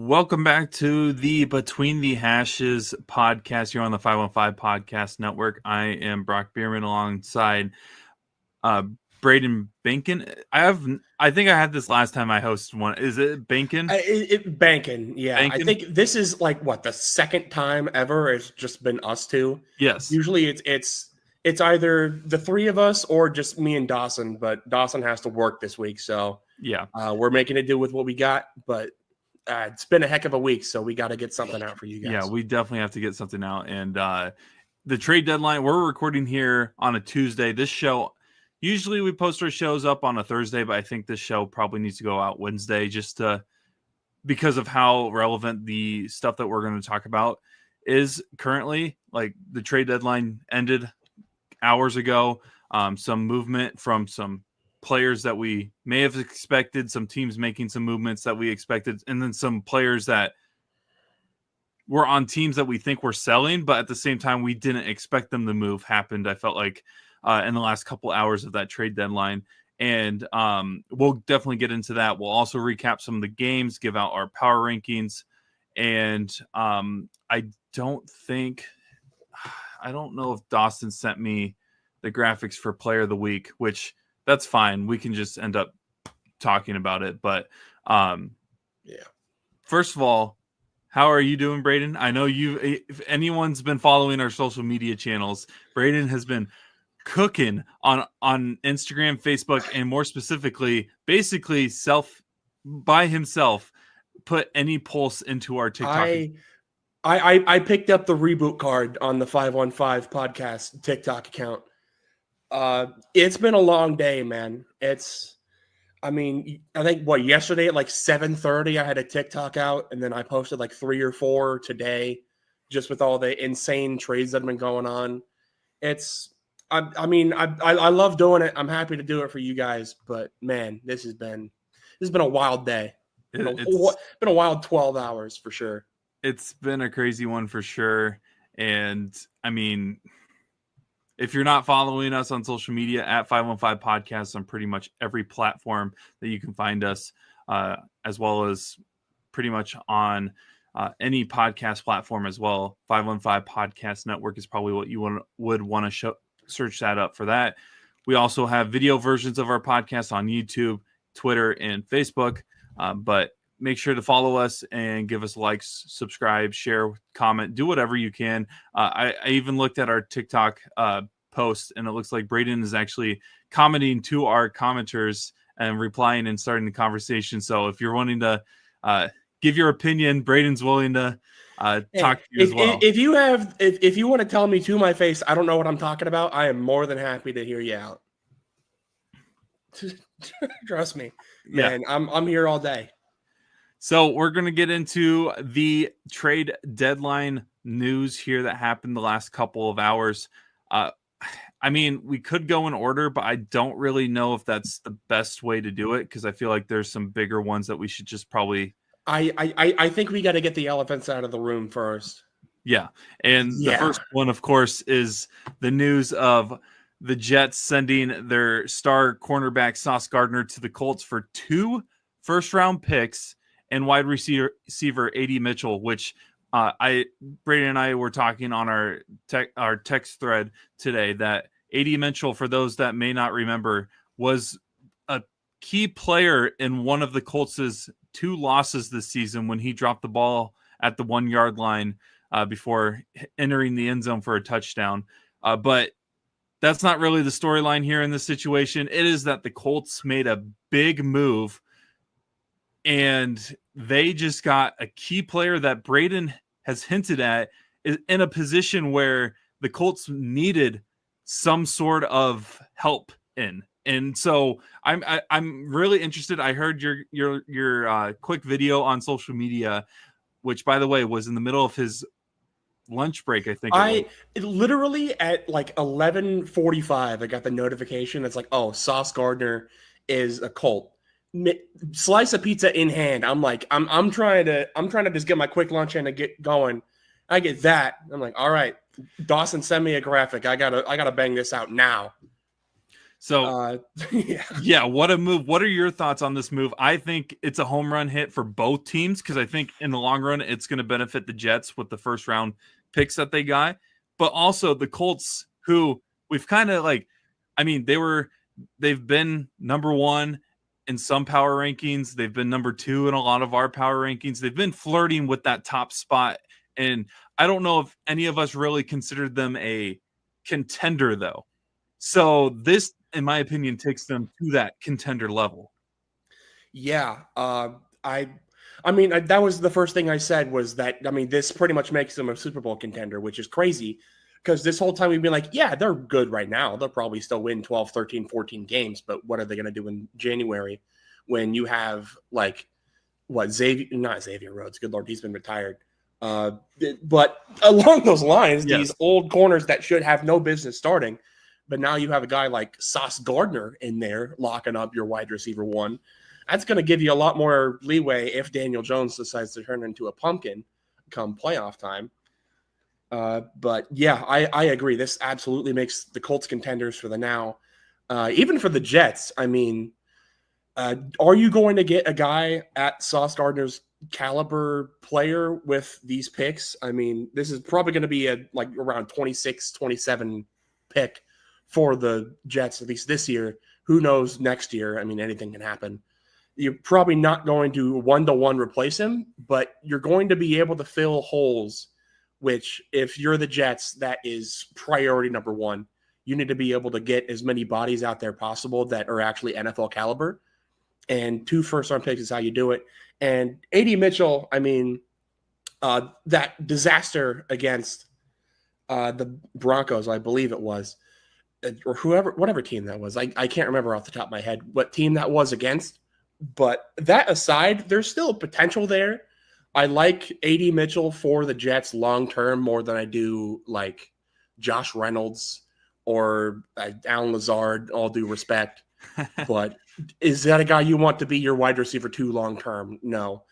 Welcome back to the Between the Hashes podcast here on the 515 Podcast Network. I am Brock Bierman alongside Braden Bankin. I think I had this last time I hosted one. Is it Bankin? Bankin, yeah. Bankin? I think this is like the second time ever it's just been us two. Yes. Usually it's either the three of us or just me and Dawson, but Dawson has to work this week, so yeah, we're making it do with what we got. But it's been a heck of a week, so we got to get something out for you guys. Yeah, we definitely have to get something out. And the trade deadline, we're recording here on a Tuesday. This show, usually we post our shows up on a Thursday, but I think this show probably needs to go out Wednesday because of how relevant the stuff that we're going to talk about is currently. Like, the trade deadline ended hours ago. Some movement from some players that we may have expected, some teams making some movements that we expected, and then some players that were on teams that we think were selling, but at the same time we didn't expect them to move happened, I felt like, in the last couple hours of that trade deadline. And we'll definitely get into that. We'll also recap some of the games, give out our power rankings, and I don't know if Dawson sent me the graphics for player of the week, which that's fine. We can just end up talking about it. But yeah. First of all, how are you doing, Braden? I know if anyone's been following our social media channels, Braden has been cooking on Instagram, Facebook, and more specifically, basically by himself, put any pulse into our TikTok. I picked up the reboot card on the 515 podcast TikTok account. It's been a long day, man. I think yesterday at like 7:30 I had a TikTok out, and then I posted like 3 or 4 today, just with all the insane trades that have been going on. I love doing it. I'm happy to do it for you guys, but man, this has been a wild day. It's been a wild 12 hours for sure. It's been a crazy one for sure. And I mean, if you're not following us on social media at 515 Podcasts on pretty much every platform that you can find us, as well as pretty much on any podcast platform as well, 515 Podcast Network is probably what you would want to search that up for that. We also have video versions of our podcast on YouTube, Twitter, and Facebook. But make sure to follow us and give us likes, subscribe, share, comment, do whatever you can. I even looked at our TikTok post, and it looks like Braden is actually commenting to our commenters and replying and starting the conversation. So if you're wanting to give your opinion, Braden's willing to talk to you as well. If you want to tell me to my face, I don't know what I'm talking about, I am more than happy to hear you out. Trust me, man. Yeah. I'm here all day. So we're going to get into the trade deadline news here that happened the last couple of hours. We could go in order, but I don't really know if that's the best way to do it, because I feel like there's some bigger ones that we should just probably... I think we got to get the elephants out of the room first. Yeah. And the first one, of course, is the news of the Jets sending their star cornerback Sauce Gardner to the Colts for 2 first-round picks and wide receiver A.D. Mitchell, which Braden and I were talking on our text thread today, that A.D. Mitchell, for those that may not remember, was a key player in one of the Colts' 2 losses this season when he dropped the ball at the 1-yard line before entering the end zone for a touchdown. But that's not really the storyline here in this situation. It is that the Colts made a big move, and they just got a key player that Braden has hinted at is in a position where the Colts needed some sort of help in. And so I'm really interested. I heard your quick video on social media, which, by the way, was in the middle of his lunch break, I think. Literally at like 11:45, I got the notification. It's like, oh, Sauce Gardner is a Colt. Slice of pizza in hand. I'm like, I'm trying to just get my quick lunch in and get going. I get that. I'm like, all right, Dawson, send me a graphic. I gotta bang this out now. So yeah, what a move. What are your thoughts on this move? I think it's a home run hit for both teams because I think in the long run it's going to benefit the Jets with the first round picks that they got, but also the Colts, who we've kind of like, I mean, they've been number one in some power rankings. They've been number two in a lot of our power rankings. They've been flirting with that top spot. And I don't know if any of us really considered them a contender, though. So this, in my opinion, takes them to that contender level. Yeah. I mean, that was the first thing I said was that, I mean, this pretty much makes them a Super Bowl contender, which is crazy because this whole time we've been like, yeah, they're good right now. They'll probably still win 12, 13, 14 games, but what are they going to do in January when you have like not Xavier Rhodes, good Lord, he's been retired. But along those lines, these old corners that should have no business starting, but now you have a guy like Sauce Gardner in there locking up your wide receiver one. That's going to give you a lot more leeway if Daniel Jones decides to turn into a pumpkin come playoff time. But yeah, I agree. This absolutely makes the Colts contenders for the now. Even for the Jets, I mean, are you going to get a guy at Sauce Gardner's caliber player with these picks? I mean, this is probably going to be like around 26, 27 pick for the Jets, at least this year. Who knows next year? I mean, anything can happen. You're probably not going to one-to-one replace him, but you're going to be able to fill holes, which if you're the Jets, that is priority number one. You need to be able to get as many bodies out there possible that are actually NFL caliber. And 2 first-round picks is how you do it. And A.D. Mitchell, I mean, that disaster against the Broncos, I believe it was, or whatever team that was. I can't remember off the top of my head what team that was against. But that aside, there's still potential there. I like A.D. Mitchell for the Jets long-term more than I do like Josh Reynolds or Alan Lazard, all due respect. But is that a guy you want to be your wide receiver 2 long-term? No.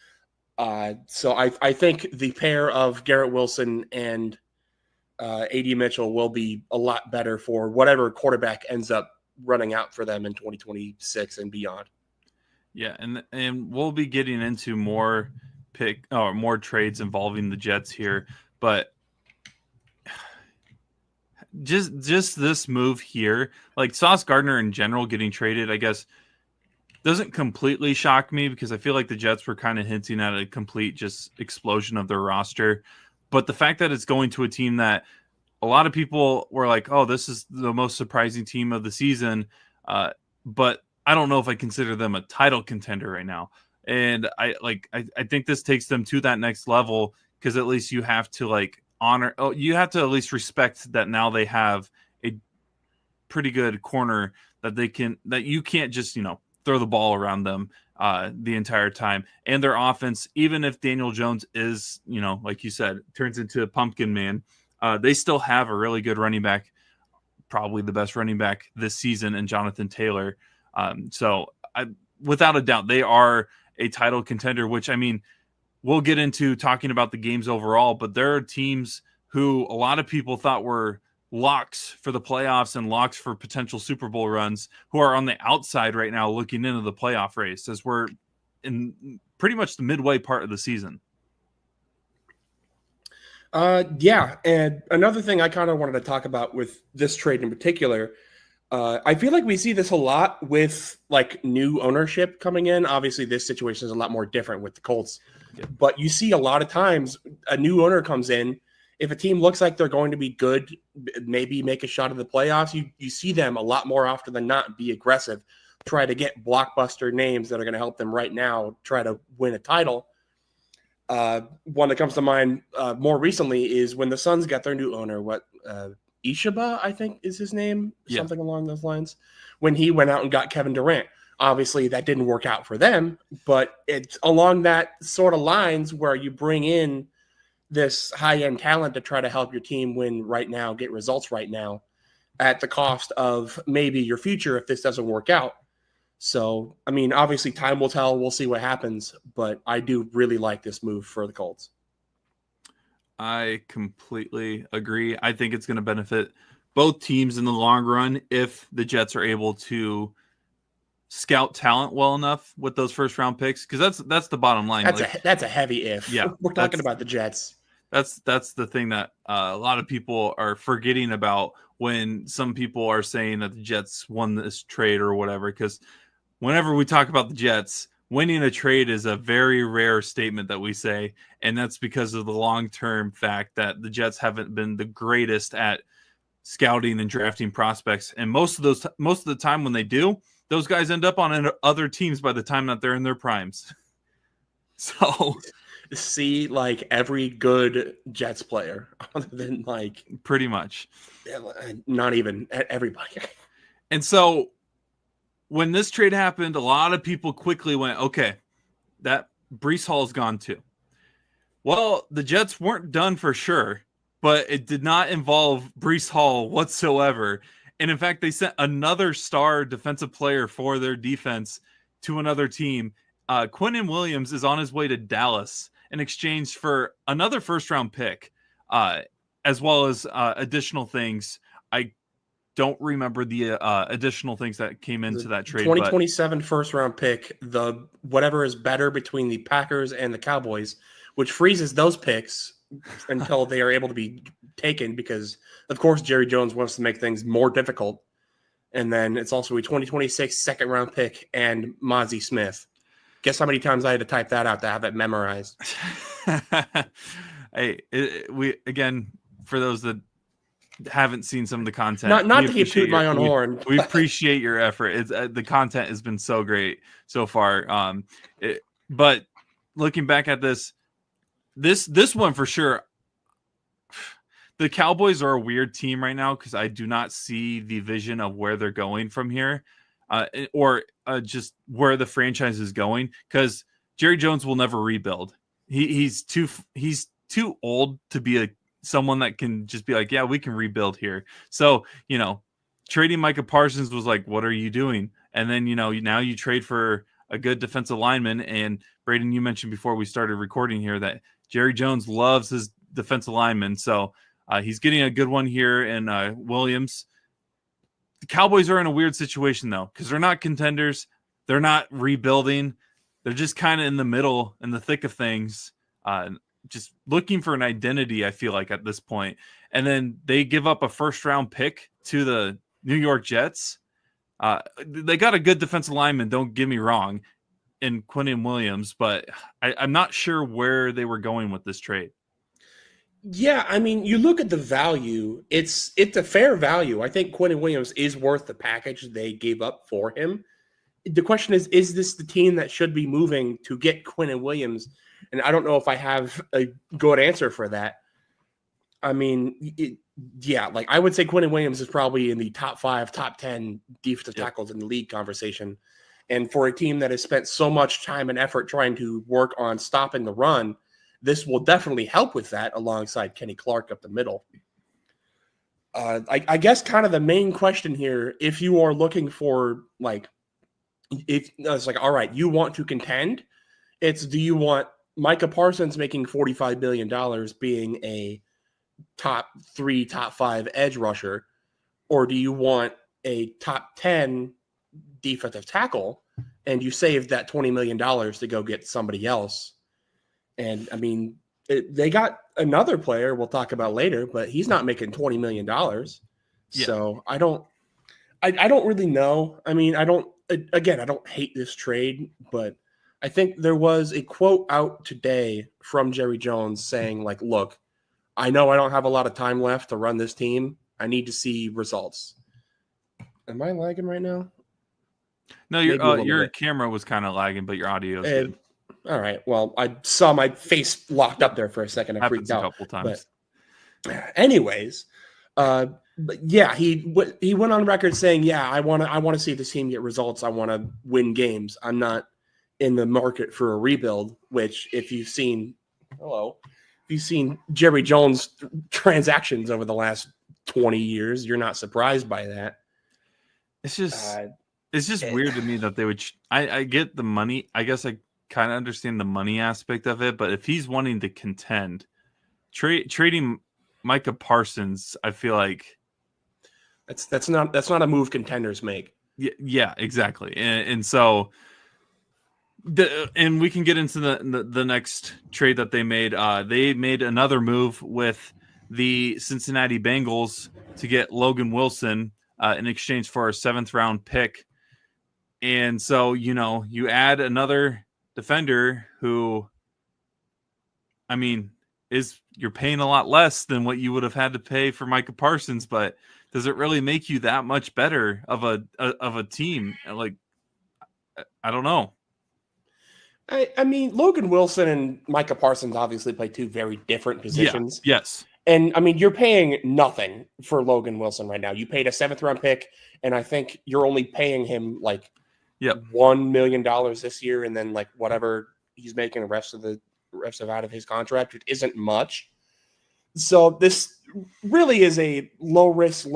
So I think the pair of Garrett Wilson and A.D. Mitchell will be a lot better for whatever quarterback ends up running out for them in 2026 and beyond. Yeah, and we'll be getting into more trades involving the Jets here, but just this move here, like Sauce Gardner in general getting traded, I guess doesn't completely shock me because I feel like the Jets were kind of hinting at a complete just explosion of their roster. But the fact that it's going to a team that a lot of people were like, oh, this is the most surprising team of the season, but I don't know if I consider them a title contender right now. And I think this takes them to that next level because at least you have to you have to at least respect that now they have a pretty good corner that you can't just, throw the ball around them the entire time. And their offense, even if Daniel Jones is, like you said, turns into a pumpkin man, they still have a really good running back, probably the best running back this season in Jonathan Taylor. So without a doubt, they are a title contender, which, I mean, we'll get into talking about the games overall, but there are teams who a lot of people thought were locks for the playoffs and locks for potential Super Bowl runs who are on the outside right now looking into the playoff race as we're in pretty much the midway part of the season. Yeah. And another thing I kind of wanted to talk about with this trade in particular, I feel like we see this a lot with like new ownership coming in. Obviously, this situation is a lot more different with the Colts, but you see a lot of times a new owner comes in. If a team looks like they're going to be good, maybe make a shot at the playoffs, you see them a lot more often than not be aggressive, try to get blockbuster names that are going to help them right now try to win a title. One that comes to mind more recently is when the Suns got their new owner, Ishaba, I think is his name, something along those lines, when he went out and got Kevin Durant. Obviously, that didn't work out for them, but it's along that sort of lines where you bring in this high-end talent to try to help your team win right now, get results right now, at the cost of maybe your future if this doesn't work out. So, I mean, obviously, time will tell. We'll see what happens, but I do really like this move for the Colts. I completely agree. I think it's going to benefit both teams in the long run if the Jets are able to scout talent well enough with those first round picks, because that's the bottom line. That's a heavy if. Yeah, we're talking about the Jets. That's the thing that a lot of people are forgetting about when some people are saying that the Jets won this trade or whatever. Because whenever we talk about the Jets, winning a trade is a very rare statement that we say, and that's because of the long-term fact that the Jets haven't been the greatest at scouting and drafting prospects, and most of the time when they do, those guys end up on other teams by the time that they're in their primes. So see, like every good Jets player, other than like pretty much, not even everybody. And so when this trade happened, a lot of people quickly went, okay, that Breece Hall's gone too. Well, the Jets weren't done for sure, but it did not involve Breece Hall whatsoever. And in fact, they sent another star defensive player for their defense to another team. Quinnen Williams is on his way to Dallas in exchange for another first-round pick, as well as additional things. I don't remember the additional things that came into that trade. 2027 first-round pick, the whatever is better between the Packers and the Cowboys, which freezes those picks until they are able to be taken because, of course, Jerry Jones wants to make things more difficult. And then it's also a 2026 second-round pick and Mozzie Smith. Guess how many times I had to type that out to have it memorized? Hey, again, for those that haven't seen some of the content, not to keep tooting my own horn. We appreciate your effort. It's the content has been so great so far. But looking back at this one for sure, the Cowboys are a weird team right now because I do not see the vision of where they're going from here, or just where the franchise is going. Because Jerry Jones will never rebuild. He's too old to be someone that can just be like, yeah, we can rebuild here. So, trading Micah Parsons was like, what are you doing? And then, now you trade for a good defensive lineman. And Braden, you mentioned before we started recording here that Jerry Jones loves his defensive lineman. So he's getting a good one here in Williams. The Cowboys are in a weird situation, though, because they're not contenders. They're not rebuilding. They're just kind of in the middle, in the thick of things, just looking for an identity, I feel like, at this point. And then they give up a first-round pick to the New York Jets. They got a good defensive lineman, don't get me wrong, in Quinnen Williams, but I'm not sure where they were going with this trade. Yeah, I mean, you look at the value, it's a fair value. I think Quinnen Williams is worth the package they gave up for him. The question is this the team that should be moving to get Quinnen Williams? And I don't know if I have a good answer for that. I mean, I would say Quinnen Williams is probably in the top 5, top 10 defensive tackles in the league conversation. And for a team that has spent so much time and effort trying to work on stopping the run, this will definitely help with that alongside Kenny Clark up the middle. I guess kind of the main question here, if you are looking for if it's like, all right, you want to contend, do you want Micah Parsons making $45 billion being a top 3, top 5 edge rusher, or do you want a top 10 defensive tackle and you save that $20 million to go get somebody else? And I mean, they got another player we'll talk about later, but he's not making $20 million. Yeah. So I don't really know. I mean, I don't hate this trade, but I think there was a quote out today from Jerry Jones saying like, look, I know I don't have a lot of time left to run this team. I need to see results. Am I lagging right now? No, your camera was kind of lagging, but your audio is good. All right. Well, I saw my face locked up there for a second. I freaked out a couple times. But anyways, but yeah, he went on record saying, "Yeah, I want to see this team get results. I want to win games. I'm not in the market for a rebuild." Which, if you've seen Jerry Jones transactions over the last 20 years, you're not surprised by that. It's just weird to me that they would. I get the money. I guess I kind of understand the money aspect of it, but if he's wanting to contend, trading Micah Parsons, I feel like That's not a move contenders make. Yeah, exactly. And so and we can get into the next trade that they made. They made another move with the Cincinnati Bengals to get Logan Wilson in exchange for a 7th round pick. And so, you add another defender who, I mean, you're paying a lot less than what you would have had to pay for Micah Parsons, but does it really make you that much better of a team? Like, I don't know. I mean, Logan Wilson and Micah Parsons obviously play two very different positions. Yeah, yes. And I mean, you're paying nothing for Logan Wilson right now. You paid a 7th round pick, and I think you're only paying him like $1 million this year, and then like whatever he's making the rest of out of his contract. It isn't much. So this really is a low risk,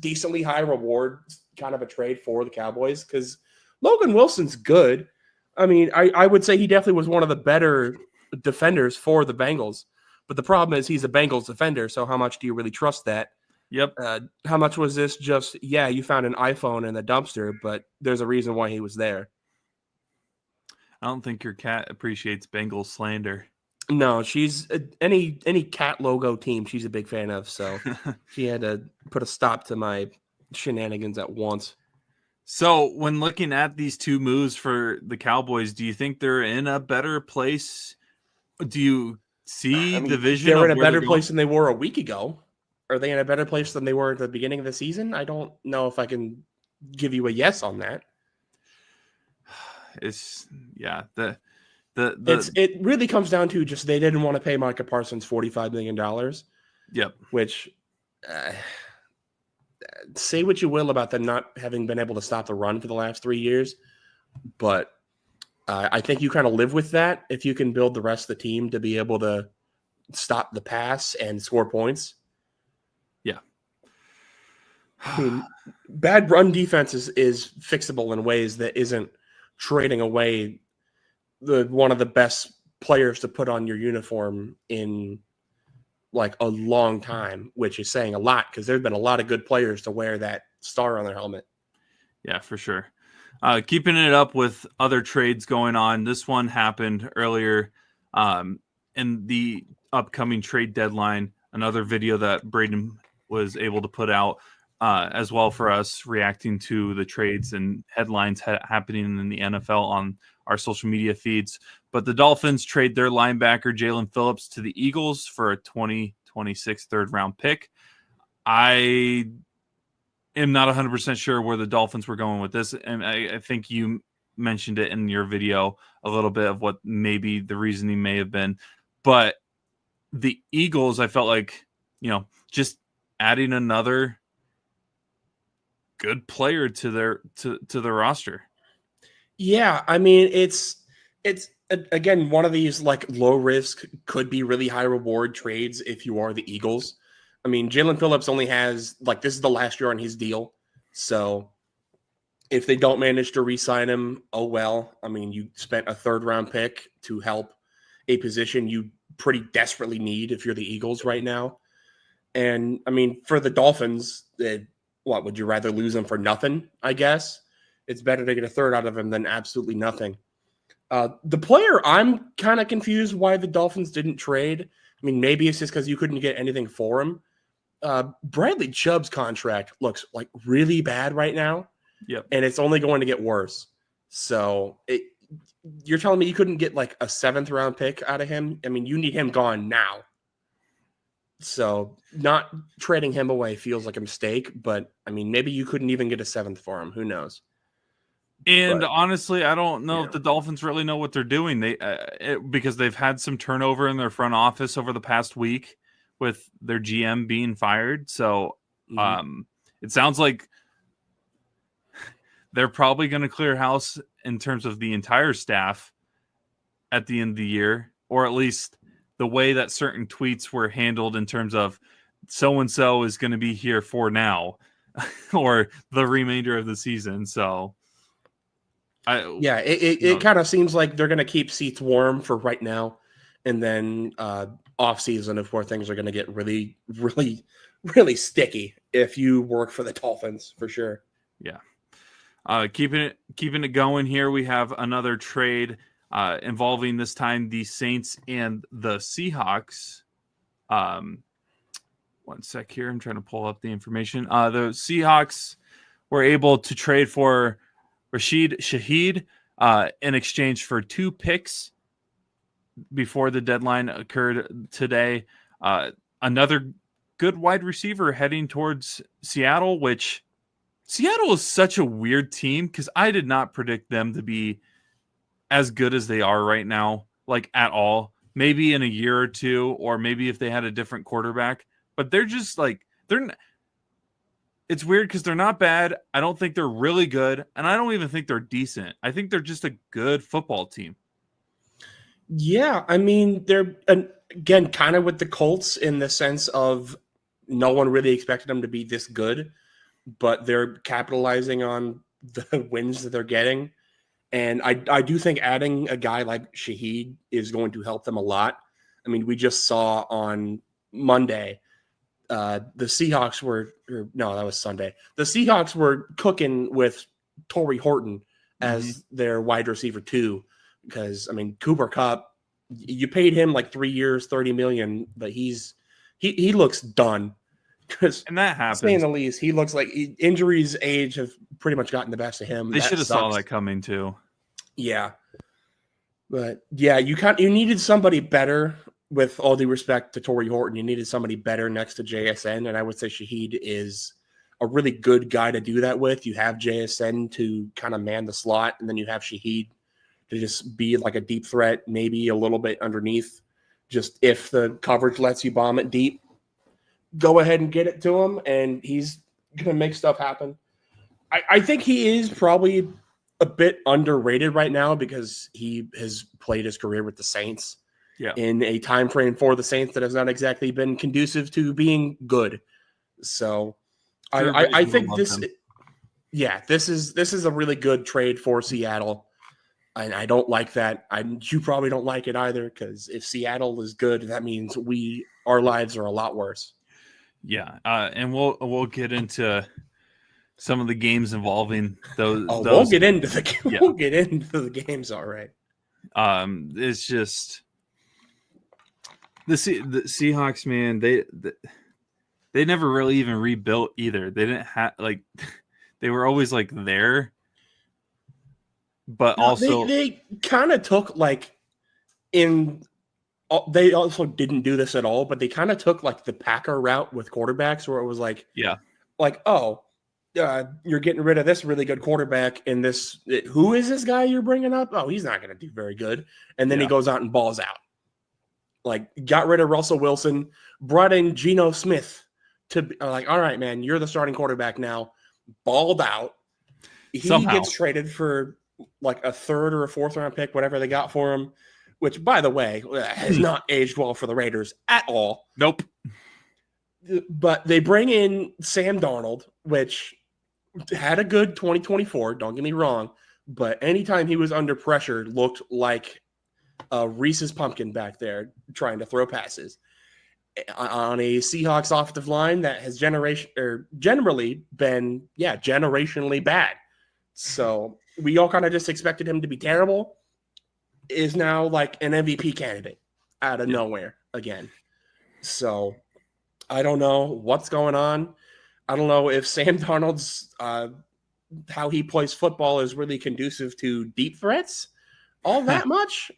decently high reward kind of a trade for the Cowboys, because Logan Wilson's good. I mean, I would say he definitely was one of the better defenders for the Bengals. But the problem is he's a Bengals defender, so how much do you really trust that? Yep. How much was this just, you found an iPhone in the dumpster, but there's a reason why he was there. I don't think your cat appreciates Bengals slander. No, she's any cat logo team she's a big fan of, so she had to put a stop to my shenanigans at once. So when looking at these two moves for the Cowboys, do you think they're in a better place? Do you see the vision? They're in a better place than they were a week ago. Are they in a better place than they were at the beginning of the season? I don't know if I can give you a yes on that. It really comes down to just they didn't want to pay Micah Parsons $45 million. Yep. Which say what you will about them not having been able to stop the run for the last 3 years, but I think you kind of live with that if you can build the rest of the team to be able to stop the pass and score points. Yeah. I mean, bad run defense is fixable in ways that isn't trading away one of the best players to put on your uniform in like a long time, which is saying a lot because there's been a lot of good players to wear that star on their helmet. Yeah, for sure. Keeping it up with other trades going on. This one happened earlier in the upcoming trade deadline. Another video that Braden was able to put out as well for us, reacting to the trades and headlines happening in the NFL on our social media feeds. But the Dolphins trade their linebacker Jalen Phillips to the Eagles for a 2026 third-round pick. I am not 100% sure where the Dolphins were going with this, and I think you mentioned it in your video a little bit of what maybe the reasoning may have been. But the Eagles, I felt like, just adding another good player to their roster. Yeah, I mean, it's again one of these like low risk, could be really high reward trades if you are the Eagles. I mean, Jalen Phillips only has this is the last year on his deal, so if they don't manage to re-sign him, oh well. I mean, you spent a 3rd-round pick to help a position you pretty desperately need if you're the Eagles right now. And I mean, for the Dolphins, what would you rather lose him for nothing? I guess it's better to get a third out of him than absolutely nothing. The player, I'm kind of confused why the Dolphins didn't trade. I mean, maybe it's just because you couldn't get anything for him. Bradley Chubb's contract looks like really bad right now. Yep. And it's only going to get worse. So you're telling me you couldn't get like a 7th-round pick out of him? I mean, you need him gone now. So not trading him away feels like a mistake, but I mean, maybe you couldn't even get a 7th for him. Who knows? And honestly, I don't know if the Dolphins really know what they're doing. Because they've had some turnover in their front office over the past week with their GM being fired. So it sounds like they're probably going to clear house in terms of the entire staff at the end of the year, or at least the way that certain tweets were handled in terms of so-and-so is going to be here for now or the remainder of the season. So it kind of seems like they're going to keep seats warm for right now. And then off season, before things are going to get really, really, really sticky if you work for the Dolphins, for sure. Yeah. Keeping it going here, we have another trade involving this time the Saints and the Seahawks. One sec here. I'm trying to pull up the information. The Seahawks were able to trade for Rashid Shaheed in exchange for 2 picks before the deadline occurred today. Another good wide receiver heading towards Seattle, which Seattle is such a weird team because I did not predict them to be as good as they are right now, like at all. Maybe in a year or two, or maybe if they had a different quarterback. But they're just like, it's weird because they're not bad. I don't think they're really good. And I don't even think they're decent. I think they're just a good football team. Yeah, I mean, they're, again, kind of with the Colts in the sense of no one really expected them to be this good, but they're capitalizing on the wins that they're getting. And I do think adding a guy like Shaheed is going to help them a lot. I mean, we just saw on Monday, the Seahawks were, no, that was Sunday. The Seahawks were cooking with Torrey Horton as their wide receiver too, because I mean, Cooper Kupp, you paid him like 3 years, $30 million, but he looks done. And that happens. Saying the least, he looks like injuries, age have pretty much gotten the best of him. They should have saw that coming too. Yeah, but yeah, you needed somebody better. With all due respect to Torrey Horton, you needed somebody better next to JSN, and I would say Shaheed is a really good guy to do that with. You have JSN to kind of man the slot, and then you have Shaheed to just be like a deep threat, maybe a little bit underneath. Just if the coverage lets you bomb it deep, go ahead and get it to him, and he's going to make stuff happen. I think he is probably a bit underrated right now because he has played his career with the Saints. Yeah. In a time frame for the Saints that has not exactly been conducive to being good. So I think this is a really good trade for Seattle. And I don't like that. You probably don't like it either, because if Seattle is good, that means our lives are a lot worse. Yeah. And we'll get into some of the games involving those. We'll get into the games, all right. It's just the Seahawks, man, they never really even rebuilt either. They didn't have they were always like there, but also they kind of took they also didn't do this at all, but they kind of took like the Packer route with quarterbacks, where it was like, you're getting rid of this really good quarterback, and who is this guy you're bringing up? Oh, he's not going to do very good. And then he goes out and balls out. Like, got rid of Russell Wilson, brought in Geno Smith to all right, man, you're the starting quarterback now. Balled out. He gets traded for like a 3rd or a 4th round pick, whatever they got for him, which, by the way, has not aged well for the Raiders at all. Nope. But they bring in Sam Darnold, which had a good 2024, don't get me wrong, but anytime he was under pressure, looked like a Reese's Pumpkin back there trying to throw passes on a Seahawks offensive line that has generally been generationally bad. So we all kind of just expected him to be terrible. Is now like an MVP candidate out of nowhere again. So I don't know what's going on. I don't know if Sam Darnold's how he plays football is really conducive to deep threats all that much.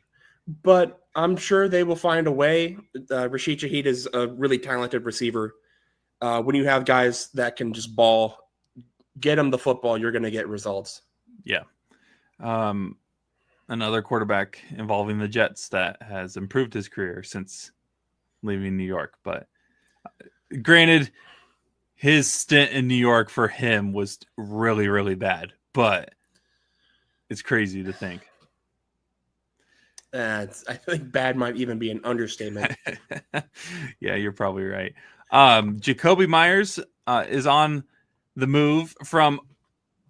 But I'm sure they will find a way. Rashid Shaheed is a really talented receiver. When you have guys that can just ball, get them the football, you're going to get results. Yeah. Another quarterback involving the Jets that has improved his career since leaving New York. But granted, his stint in New York for him was really, really bad. But it's crazy to think. I think bad might even be an understatement. Yeah, you're probably right. Jacoby Myers is on the move from,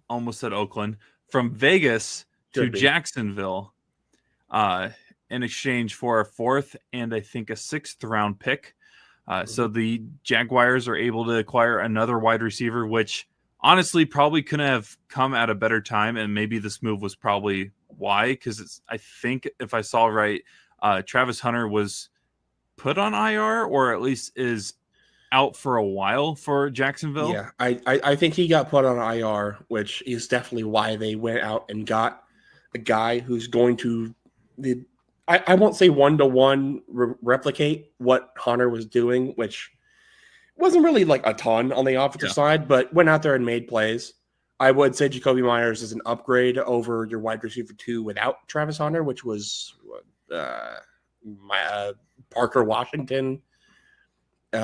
almost said Oakland, from Vegas to Jacksonville in exchange for a 4th and I think a 6th round pick. So the Jaguars are able to acquire another wide receiver, which honestly probably couldn't have come at a better time. And maybe this move was probably why, because I think if I saw right, Travis Hunter was put on IR or at least is out for a while for Jacksonville. Yeah, I think he got put on IR, which is definitely why they went out and got a guy who's going to I won't say one-to-one replicate what Hunter was doing, which wasn't really like a ton on the offensive side, but went out there and made plays. I would say Jacoby Myers is an upgrade over your wide receiver 2 without Travis Hunter, which was Parker Washington,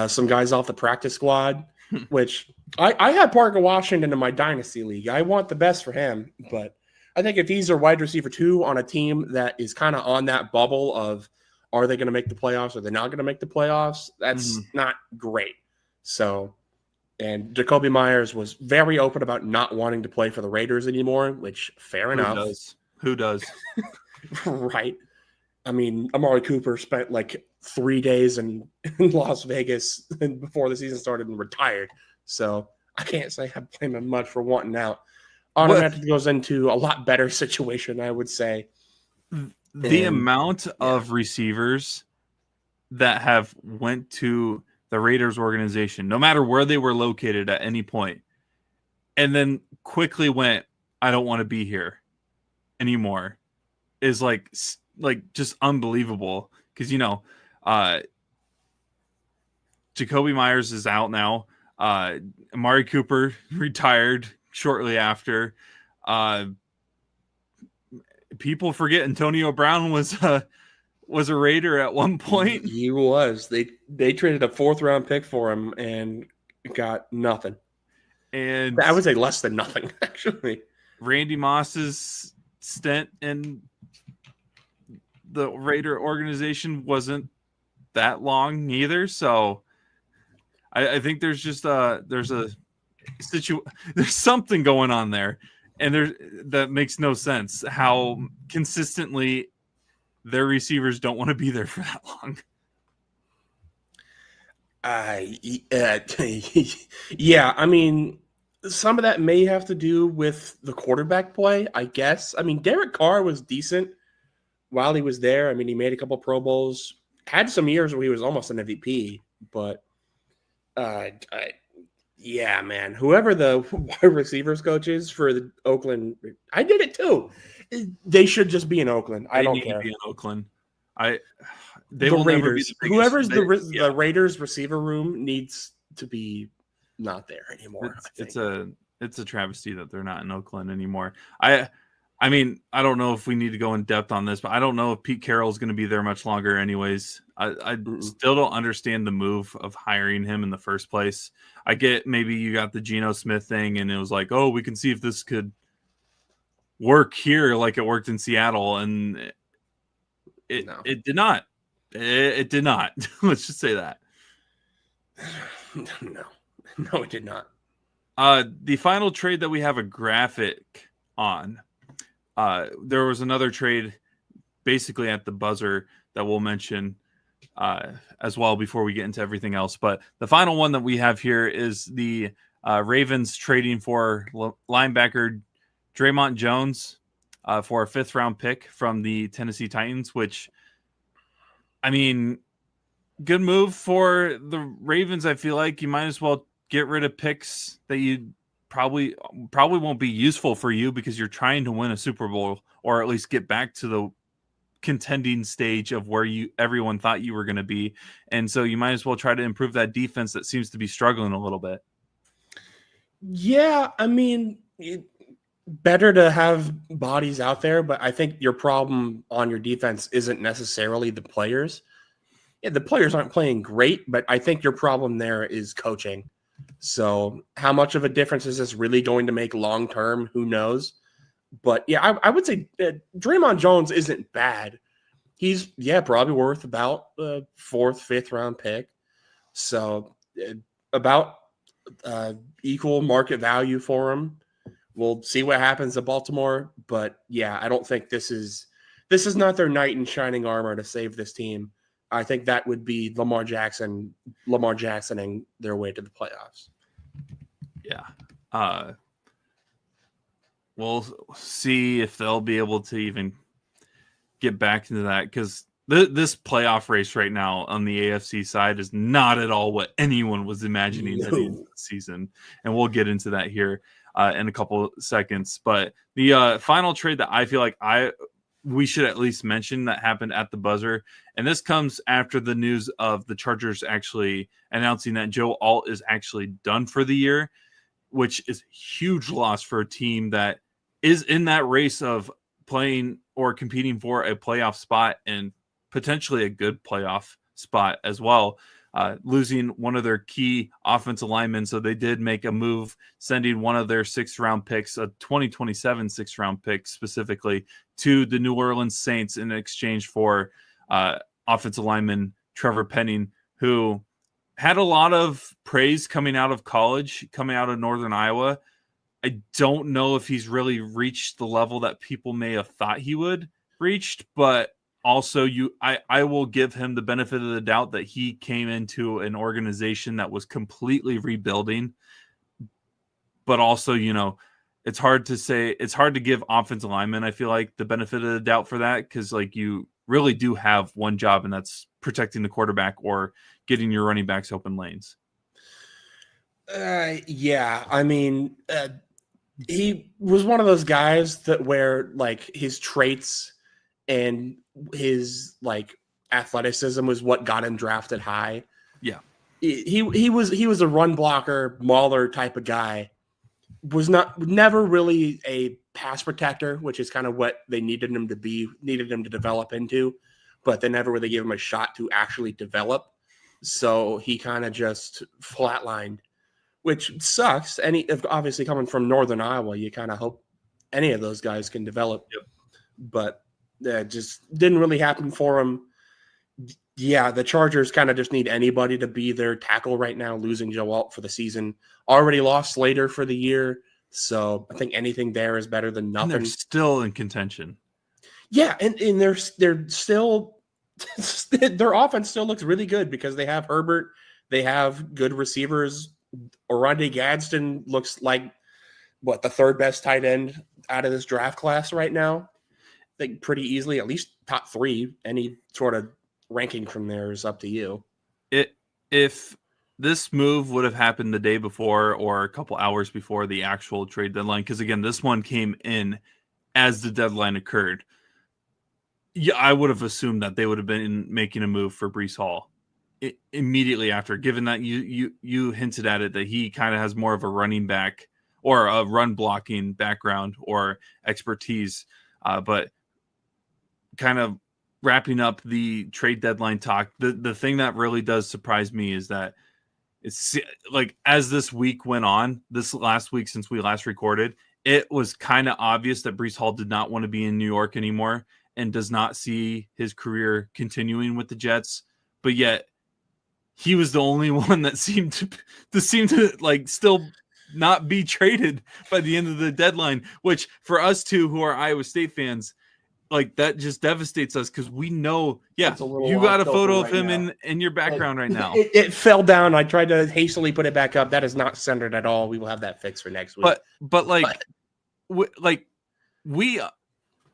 some guys off the practice squad, which I had Parker Washington in my dynasty league. I want the best for him, but I think if he's a wide receiver 2 on a team that is kind of on that bubble of are they going to make the playoffs or they're not going to make the playoffs, that's not great. So, and Jacoby Myers was very open about not wanting to play for the Raiders anymore, which fair enough. Who does? Right. I mean, Amari Cooper spent like 3 days in Las Vegas before the season started and retired. So I can't say I blame him much for wanting out. Automatically goes into a lot better situation, I would say. The amount of receivers that have went to the Raiders organization, no matter where they were located at any point, and then quickly went, I don't want to be here anymore, is like just unbelievable. Because, Jacoby Myers is out now. Amari Cooper retired shortly after. People forget Antonio Brown was a Raider at one point. He was. They traded a 4th-round pick for him and got nothing. And I would say less than nothing, actually. Randy Moss's stint in the Raider organization wasn't that long either. So I think there's just there's something going on there, and that makes no sense how consistently their receivers don't want to be there for that long. Yeah, I mean, some of that may have to do with the quarterback play, I guess. I mean, Derek Carr was decent while he was there. I mean, he made a couple Pro Bowls, had some years where he was almost an MVP, but yeah, man, whoever the wide receivers coach is for the Oakland, I did it too. They should just be in Oakland. I don't care. To be in Oakland. They will never be the biggest. Whoever's the Raiders receiver room needs to be not there anymore. It's a travesty that they're not in Oakland anymore. I mean, I don't know if we need to go in depth on this, but I don't know if Pete Carroll is going to be there much longer anyways. I still don't understand the move of hiring him in the first place. I get maybe you got the Geno Smith thing and it was like, oh, we can see if this could work here like it worked in Seattle. And it did not. It did not. Let's just say that. No, it did not. The final trade that we have a graphic on, there was another trade basically at the buzzer that we'll mention as well before we get into everything else. But the final one that we have here is the Ravens trading for linebacker Draymond Jones for a 5th-round pick from the Tennessee Titans, which, I mean, good move for the Ravens. I feel like you might as well get rid of picks that you probably won't be useful for you because you're trying to win a Super Bowl or at least get back to the contending stage of where everyone thought you were going to be. And so you might as well try to improve that defense that seems to be struggling a little bit. Yeah, I mean, better to have bodies out there, but I think your problem on your defense isn't necessarily the players. Yeah, the players aren't playing great, but I think your problem there is coaching. So how much of a difference is this really going to make long-term? Who knows? But yeah, I would say Draymond Jones isn't bad. He's probably worth about a 4th, 5th-round pick. So about equal market value for him. We'll see what happens at Baltimore, but yeah, I don't think this is not their knight in shining armor to save this team. I think that would be Lamar Jacksoning their way to the playoffs. Yeah. We'll see if they'll be able to even get back into that, because this playoff race right now on the AFC side is not at all what anyone was imagining heading into the season. And we'll get into that here in a couple seconds. But the final trade that I feel like we should at least mention that happened at the buzzer, and this comes after the news of the Chargers actually announcing that Joe Alt is actually done for the year, which is a huge loss for a team that is in that race of playing or competing for a playoff spot and potentially a good playoff spot as well. Losing one of their key offensive linemen. So they did make a move, sending one of their 6th-round picks, a 2027 6th-round pick specifically, to the New Orleans Saints in exchange for offensive lineman Trevor Penning, who had a lot of praise coming out of college, coming out of Northern Iowa. I don't know if he's really reached the level that people may have thought he would reached, but also I will give him the benefit of the doubt that he came into an organization that was completely rebuilding. But also, it's hard to give offensive linemen, I feel like, the benefit of the doubt for that, because like you really do have one job, and that's protecting the quarterback or getting your running backs open lanes. Yeah, I mean, he was one of those guys that where like his traits and his like athleticism was what got him drafted high. Yeah, he was a run blocker, mauler type of guy. Was never really a pass protector, which is kind of what they needed him to develop into, but they never really gave him a shot to actually develop. So he kind of just flatlined, which sucks. Obviously coming from Northern Iowa, you kind of hope any of those guys can develop. Yep. But that just didn't really happen for him. Yeah, the Chargers kind of just need anybody to be their tackle right now, losing Joe Alt for the season. Already lost Slater for the year, so I think anything there is better than nothing. And they're still in contention. Yeah, and they're still their offense still looks really good because they have Herbert, they have good receivers. Oronde Gadsden looks like the 3rd best tight end out of this draft class right now. I think pretty easily, at least top 3. Any sort of ranking from there is up to you. If this move would have happened the day before or a couple hours before the actual trade deadline, because again, this one came in as the deadline occurred. Yeah, I would have assumed that they would have been making a move for Breece Hall immediately after, given that you hinted at it, that he kind of has more of a running back or a run blocking background or expertise. But kind of wrapping up the trade deadline talk, the thing that really does surprise me is that it's like, as this week went on, this last week since we last recorded, it was kind of obvious that Breece Hall did not want to be in New York anymore and does not see his career continuing with the Jets. But yet he was the only one that seemed to like still not be traded by the end of the deadline, which for us two who are Iowa State fans, like that just devastates us, because we know, you got a photo of him in your background right now. It fell down. I tried to hastily put it back up. That is not centered at all. We will have that fixed for next week. But we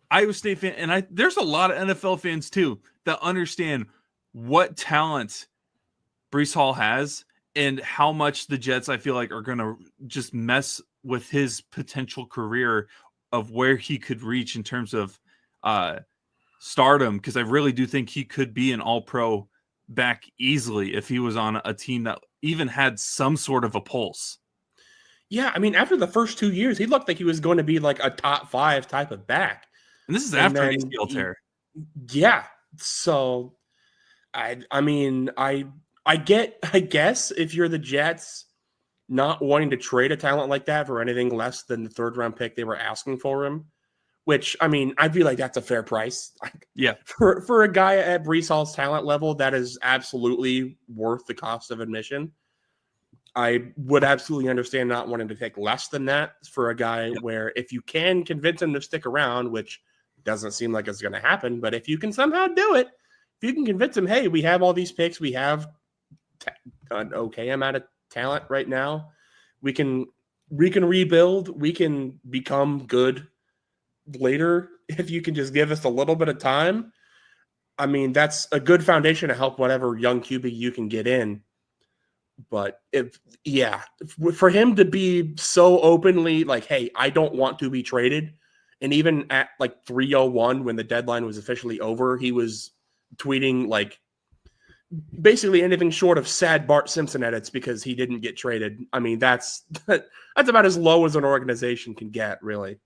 Iowa State fan, and there's a lot of NFL fans too that understand what talent Breece Hall has and how much the Jets, I feel like, are going to just mess with his potential career of where he could reach in terms of stardom, because I really do think he could be an all-pro back easily if he was on a team that even had some sort of a pulse. Yeah, I mean, after the first 2 years, he looked like he was going to be like a top 5 type of back. And this is after an ACL tear. Yeah. So, I guess if you're the Jets, not wanting to trade a talent like that for anything less than the 3rd-round pick they were asking for him, which, I mean, I feel like that's a fair price. Yeah. For a guy at Breece Hall's talent level, that is absolutely worth the cost of admission. I would absolutely understand not wanting to take less than that for a guy where if you can convince him to stick around, which doesn't seem like it's going to happen, but if you can somehow do it, If you can convince him, hey, we have all these picks, we have an okay amount of talent right now. We can rebuild. We can become good later if you can just give us a little bit of time. I mean, that's a good foundation to help whatever young QB you can get in. But for him to be so openly like, hey, I don't want to be traded. And even at like 3:01 when the deadline was officially over, he was tweeting like basically anything short of sad Bart Simpson edits because he didn't get traded. I mean, that's about as low as an organization can get, really.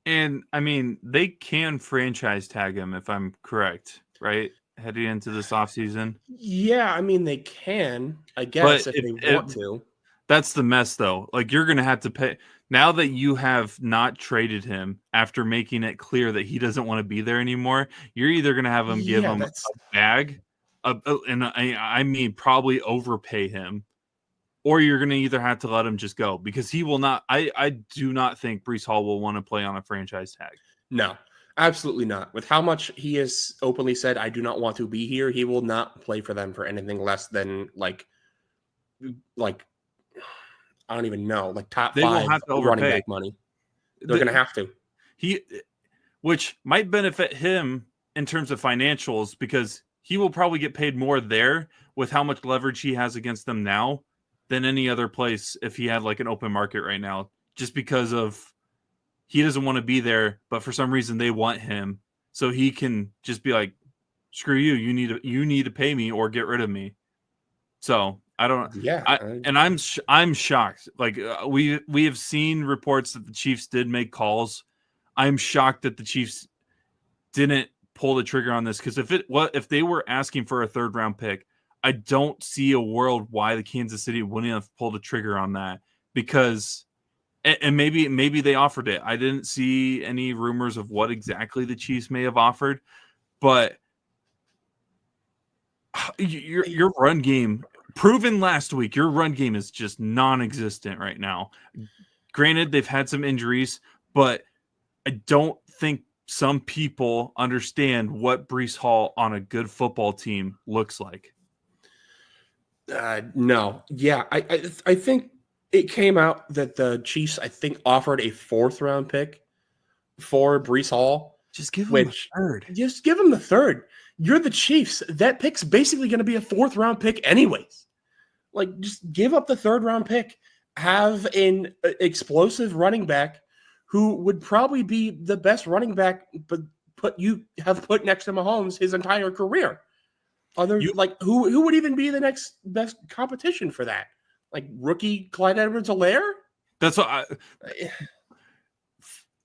And I mean, they can franchise tag him if I'm correct, right? Heading into this offseason. Yeah, I mean they can, I guess, if they want to. That's the mess though. Like you're gonna have to pay now that you have not traded him after making it clear that he doesn't want to be there anymore. You're either gonna have him give him a bag, and I mean probably overpay him, or you're going to either have to let him just go because he will not. I do not think Breece Hall will want to play on a franchise tag. No, absolutely not. With how much he has openly said, I do not want to be here, he will not play for them for anything less than like I don't even know, like top they 5 will have to running back money. They're going to have to. Which might benefit him in terms of financials because he will probably get paid more there with how much leverage he has against them now than any other place if he had like an open market right now, just because of he doesn't want to be there, but for some reason they want him. So he can just be like, screw you. You need to pay me or get rid of me. So I don't. Yeah. I'm shocked. Like we have seen reports that the Chiefs did make calls. I'm shocked that the Chiefs didn't pull the trigger on this. Cause if they were asking for a 3rd round pick, I don't see a world why the Kansas City wouldn't have pulled the trigger on that because, and maybe they offered it. I didn't see any rumors of what exactly the Chiefs may have offered, but your run game, proven last week, your run game is just non-existent right now. Granted, they've had some injuries, but I don't think some people understand what Breece Hall on a good football team looks like. No. Yeah, I think it came out that the Chiefs, I think, offered a 4th round pick for Breece Hall. Just give him the 3rd. Just give him the 3rd. You're the Chiefs. That pick's basically going to be a 4th round pick anyways. Like, just give up the 3rd round pick. Have an explosive running back who would probably be the best running back, but put next to Mahomes his entire career. Who would even be the next best competition for that? Like rookie Clyde Edwards-Helaire? That's what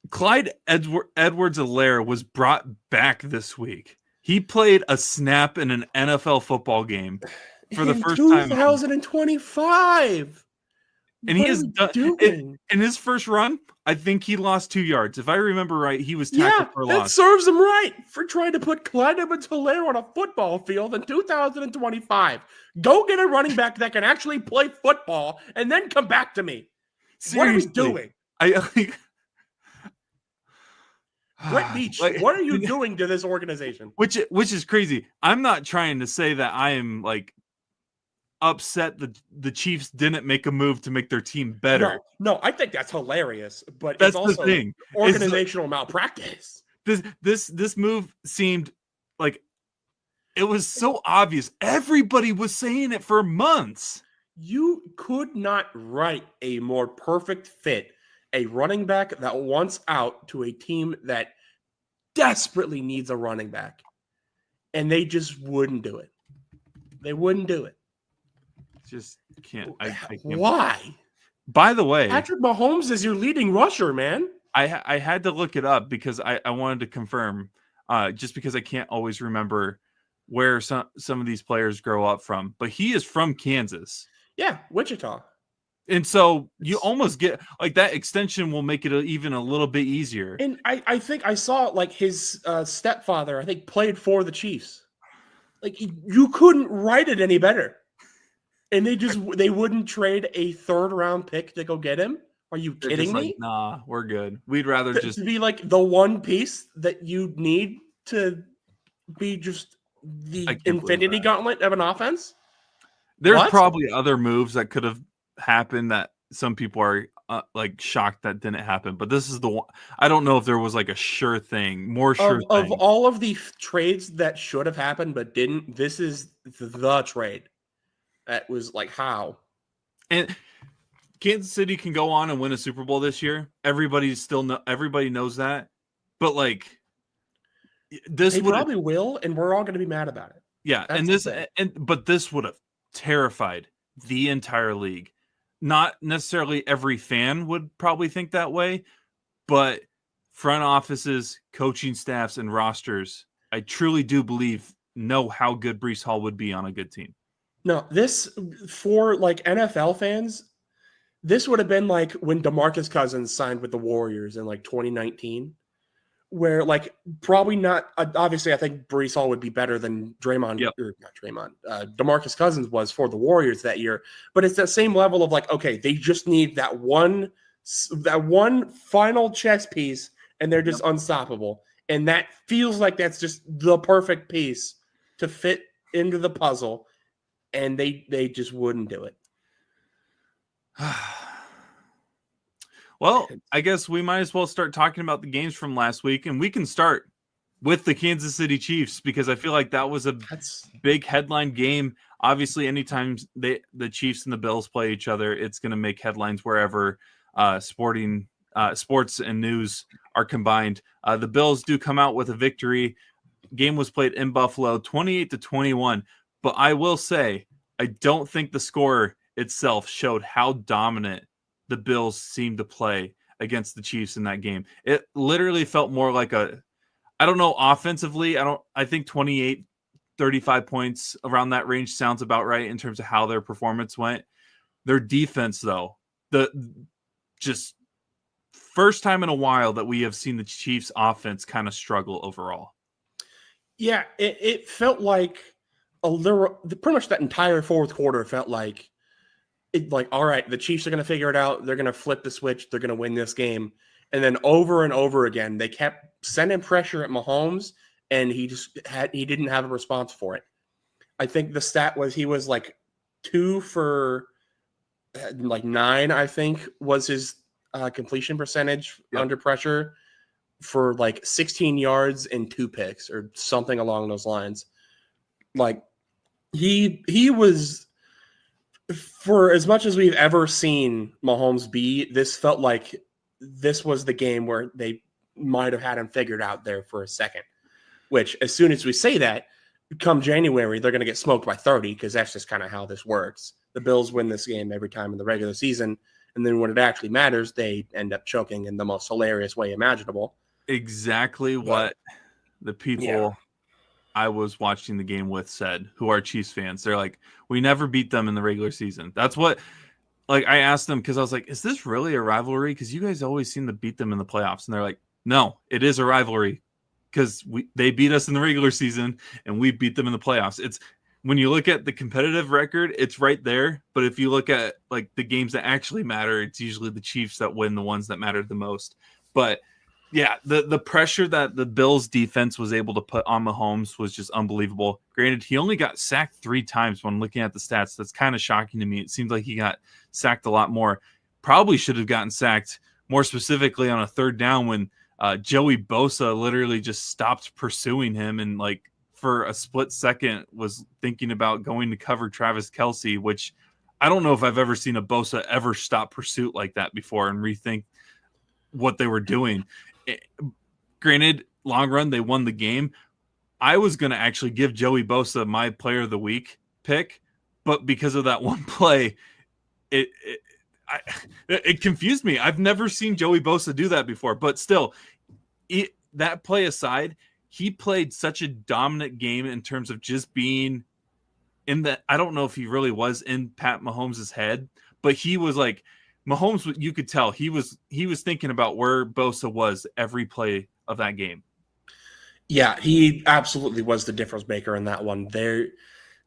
Clyde Edwards-Helaire was brought back this week. He played a snap in an NFL football game for the first time. 2025. And he has done in his first run. I think he lost 2 yards. If I remember right, he was tackled for a loss. That serves him right for trying to put Clyde Edwards-Helaire on a football field in 2025. Go get a running back that can actually play football and then come back to me. Seriously, what are we doing? Brett Beach, what are you doing to this organization? Which is crazy. I'm not trying to say that I am like upset that the Chiefs didn't make a move to make their team better. No, I think that's hilarious, but that's it's also the thing. Organizational malpractice. This move seemed like it was so obvious. Everybody was saying it for months. You could not write a more perfect fit, a running back that wants out to a team that desperately needs a running back. And they just wouldn't do it. They wouldn't do it. Just can't. I can't. Why? By the way, Patrick Mahomes is your leading rusher, man. I had to look it up because I wanted to confirm, just because I can't always remember where some of these players grow up from. But he is from Kansas. Yeah, Wichita. And so you almost get like that extension will make it even a little bit easier. And I think I saw like his stepfather, I think, played for the Chiefs. Like you couldn't write it any better. And they wouldn't trade a 3rd round pick to go get him. Are you kidding me? Nah, we're good. We'd rather just be like the one piece that you need to be just The Infinity Gauntlet of an offense? There's probably other moves that could have happened that some people are like shocked that didn't happen. But this is the one. I don't know if there was like a sure thing, of all of the trades that should have happened but didn't. This is the trade that was like how. And Kansas City can go on and win a Super Bowl this year. Everybody knows that. But like they probably will, and we're all going to be mad about it. Yeah, but this would have terrified the entire league. Not necessarily every fan would probably think that way, but front offices, coaching staffs, and rosters, I truly do believe know how good Breece Hall would be on a good team. No, this for like NFL fans, this would have been like when DeMarcus Cousins signed with the Warriors in like 2019, where like probably not. Obviously, I think Breece Hall would be better than DeMarcus Cousins was for the Warriors that year. But it's that same level of like, okay, they just need that one final chess piece, and they're just unstoppable. And that feels like that's just the perfect piece to fit into the puzzle. And they just wouldn't do it. Well, I guess we might as well start talking about the games from last week, and we can start with the Kansas City Chiefs because I feel like that was a big headline game. Obviously, anytime the Chiefs and the Bills play each other, it's going to make headlines wherever sports and news are combined. The Bills do come out with a victory. Game was played in Buffalo, 28-21. But I will say, I don't think the score itself showed how dominant the Bills seemed to play against the Chiefs in that game. It literally felt more like I don't know, offensively, I think 28, 35 points around that range sounds about right in terms of how their performance went. Their defense, though, just first time in a while that we have seen the Chiefs offense kind of struggle overall. Yeah, it felt like pretty much that entire fourth quarter felt like all right, the Chiefs are going to figure it out. They're going to flip the switch. They're going to win this game. And then over and over again, they kept sending pressure at Mahomes, and he didn't have a response for it. I think the stat was he was like 2 for like 9, I think, was his completion percentage under pressure for like 16 yards and 2 picks or something along those lines. Like he was, for as much as we've ever seen Mahomes be, this felt like this was the game where they might have had him figured out there for a second, which as soon as we say that, come January, they're going to get smoked by 30 because that's just kind of how this works. The Bills win this game every time in the regular season, and then when it actually matters, they end up choking in the most hilarious way imaginable. Exactly what the people I was watching the game with said, who are Chiefs fans. They're like, we never beat them in the regular season. That's what, like, I asked them because I was like, is this really a rivalry? Because you guys always seem to beat them in the playoffs. And they're like, no, it is a rivalry because they beat us in the regular season and we beat them in the playoffs. It's when you look at the competitive record, it's right there. But if you look at like the games that actually matter, it's usually the Chiefs that win, the ones that matter the most. But yeah, the pressure that the Bills defense was able to put on Mahomes was just unbelievable. Granted, he only got sacked 3 times when looking at the stats. That's kind of shocking to me. It seems like he got sacked a lot more. Probably should have gotten sacked more specifically on a third down when Joey Bosa literally just stopped pursuing him and like for a split second was thinking about going to cover Travis Kelce, which I don't know if I've ever seen a Bosa ever stop pursuit like that before and rethink what they were doing. Granted, long run, they won the game. I was going to actually give Joey Bosa my player of the week pick, but because of that one play, it confused me. I've never seen Joey Bosa do that before, but still, that play aside, he played such a dominant game in terms of just being in the, I don't know if he really was in Pat Mahomes' head, but he was like, Mahomes, you could tell he was thinking about where Bosa was every play of that game. Yeah, he absolutely was the difference maker in that one.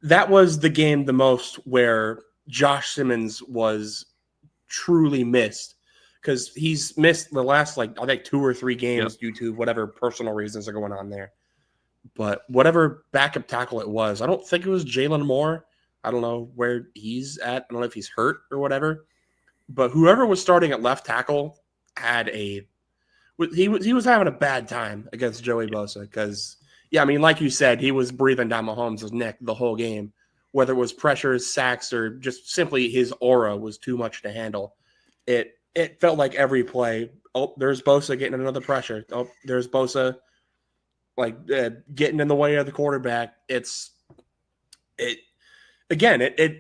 That was the game the most where Josh Simmons was truly missed because he's missed the last, like, I think 2 or 3 games due to whatever personal reasons are going on there. But whatever backup tackle it was, I don't think it was Jalen Moore. I don't know where he's at. I don't know if he's hurt or whatever. But whoever was starting at left tackle he was having a bad time against Joey Bosa because, I mean, like you said, he was breathing down Mahomes' neck the whole game. Whether it was pressures, sacks, or just simply his aura was too much to handle. It felt like every play, oh, there's Bosa getting another pressure. Oh, there's Bosa getting in the way of the quarterback. It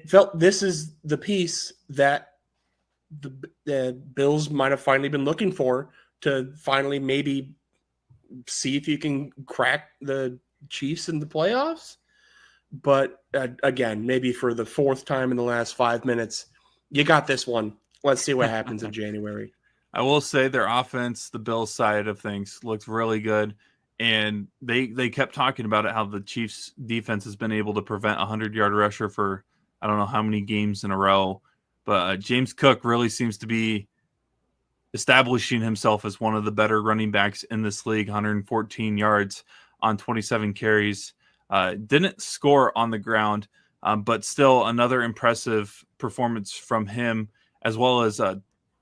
felt this is the piece that the Bills might have finally been looking for to finally maybe see if you can crack the Chiefs in the playoffs. But again, maybe for the fourth time in the last 5 minutes, you got this one. Let's see what happens in January. I will say their offense, the Bills side of things, looks really good. And they kept talking about it, how the Chiefs defense has been able to prevent a 100-yard rusher for I don't know how many games in a row. But James Cook really seems to be establishing himself as one of the better running backs in this league, 114 yards on 27 carries. Didn't score on the ground, but still another impressive performance from him, as well as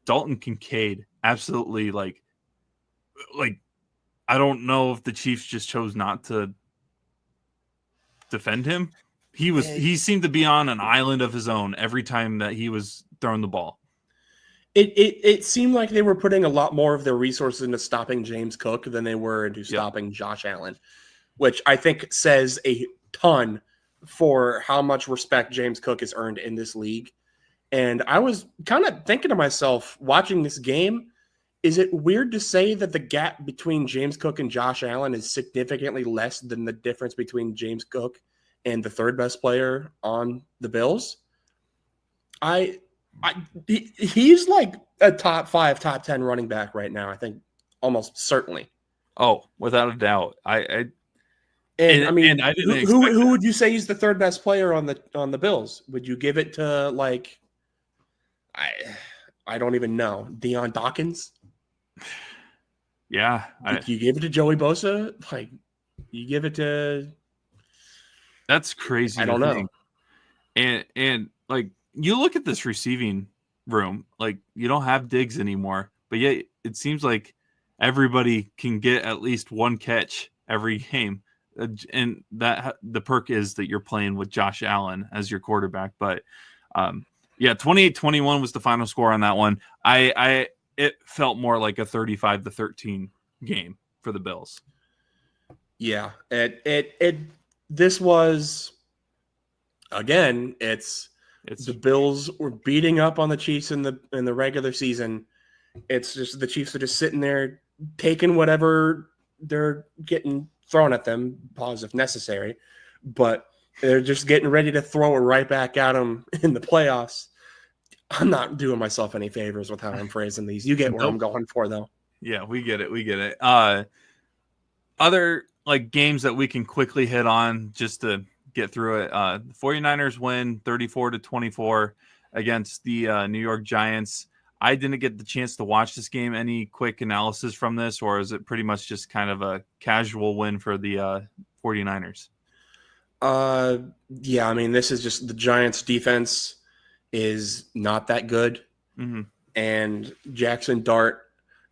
Dalton Kincaid. Absolutely, like I don't know if the Chiefs just chose not to defend him. He seemed to be on an island of his own every time that he was throwing the ball. It seemed like they were putting a lot more of their resources into stopping James Cook than they were into stopping Josh Allen, which I think says a ton for how much respect James Cook has earned in this league. And I was kind of thinking to myself, watching this game, is it weird to say that the gap between James Cook and Josh Allen is significantly less than the difference between James Cook and the third best player on the Bills? He's like a top 5, top 10 running back right now. I think almost certainly. Oh, without a doubt. I didn't who would you say is the third best player on the Bills? Would you give it to I don't even know, Deion Dawkins? Yeah, you give it to Joey Bosa? You give it to? That's crazy. I don't know. And you look at this receiving room, you don't have Diggs anymore, but yet it seems like everybody can get at least one catch every game. And that the perk is that you're playing with Josh Allen as your quarterback. But 28-21 was the final score on that one. It felt more like a 35-13 game for the Bills. Yeah, this was, again, it's the Bills were beating up on the Chiefs in the regular season. It's just the Chiefs are just sitting there taking whatever they're getting thrown at them, pause if necessary, but they're just getting ready to throw it right back at them in the playoffs. I'm not doing myself any favors with how I'm phrasing these. You get where I'm going for, though. Yeah, we get it. Other games that we can quickly hit on just to get through it. The 49ers win 34-24 against the New York Giants. I didn't get the chance to watch this game. Any quick analysis from this, or is it pretty much just kind of a casual win for the 49ers? Yeah, I mean, this is just the Giants' defense is not that good. Mm-hmm. And Jackson Dart,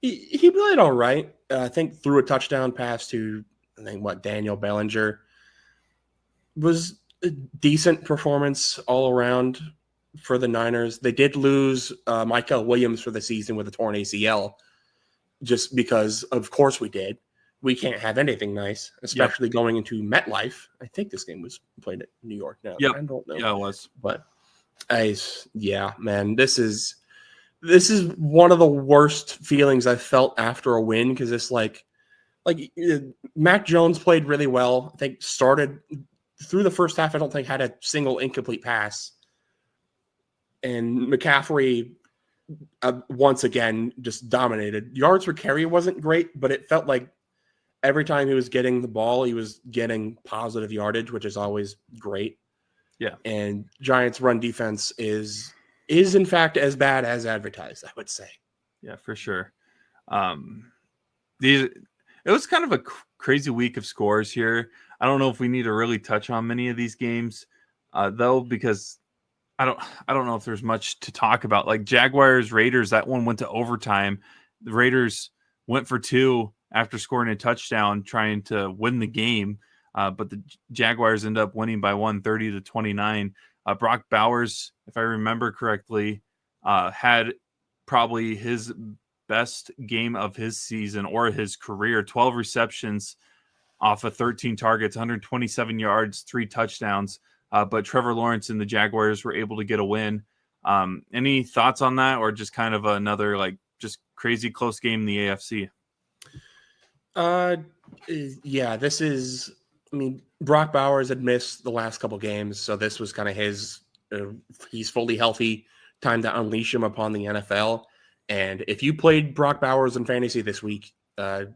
he played all right. I think threw a touchdown pass to, Daniel Bellinger. Was a decent performance all around for the Niners. They did lose Michael Williams for the season with a torn ACL, just because, of course, we did. We can't have anything nice, especially going into MetLife. I think this game was played at New York now. Yep. I don't know. Yeah, it was. But man, this is one of the worst feelings I've felt after a win, because it's Mac Jones played really well. I think started through the first half. I don't think had a single incomplete pass. And McCaffrey, once again, just dominated. Yards per carry wasn't great, but it felt like every time he was getting the ball, he was getting positive yardage, which is always great. Yeah. And Giants' run defense is in fact as bad as advertised, I would say. Yeah, for sure. It was kind of a crazy week of scores here. I don't know if we need to really touch on many of these games, though, because I don't know if there's much to talk about. Like Jaguars, Raiders, that one went to overtime. The Raiders went for 2 after scoring a touchdown, trying to win the game. But the Jaguars end up winning by 30-29. Brock Bowers, if I remember correctly, had probably his best game of his season or his career. 12 receptions off of 13 targets, 127 yards, 3 touchdowns. But Trevor Lawrence and the Jaguars were able to get a win. Any thoughts on that, or just kind of another just crazy close game in the AFC? Yeah, this is. I mean, Brock Bowers had missed the last couple games, so this was kind of his. He's fully healthy. Time to unleash him upon the NFL. And if you played Brock Bowers in fantasy this week, I'm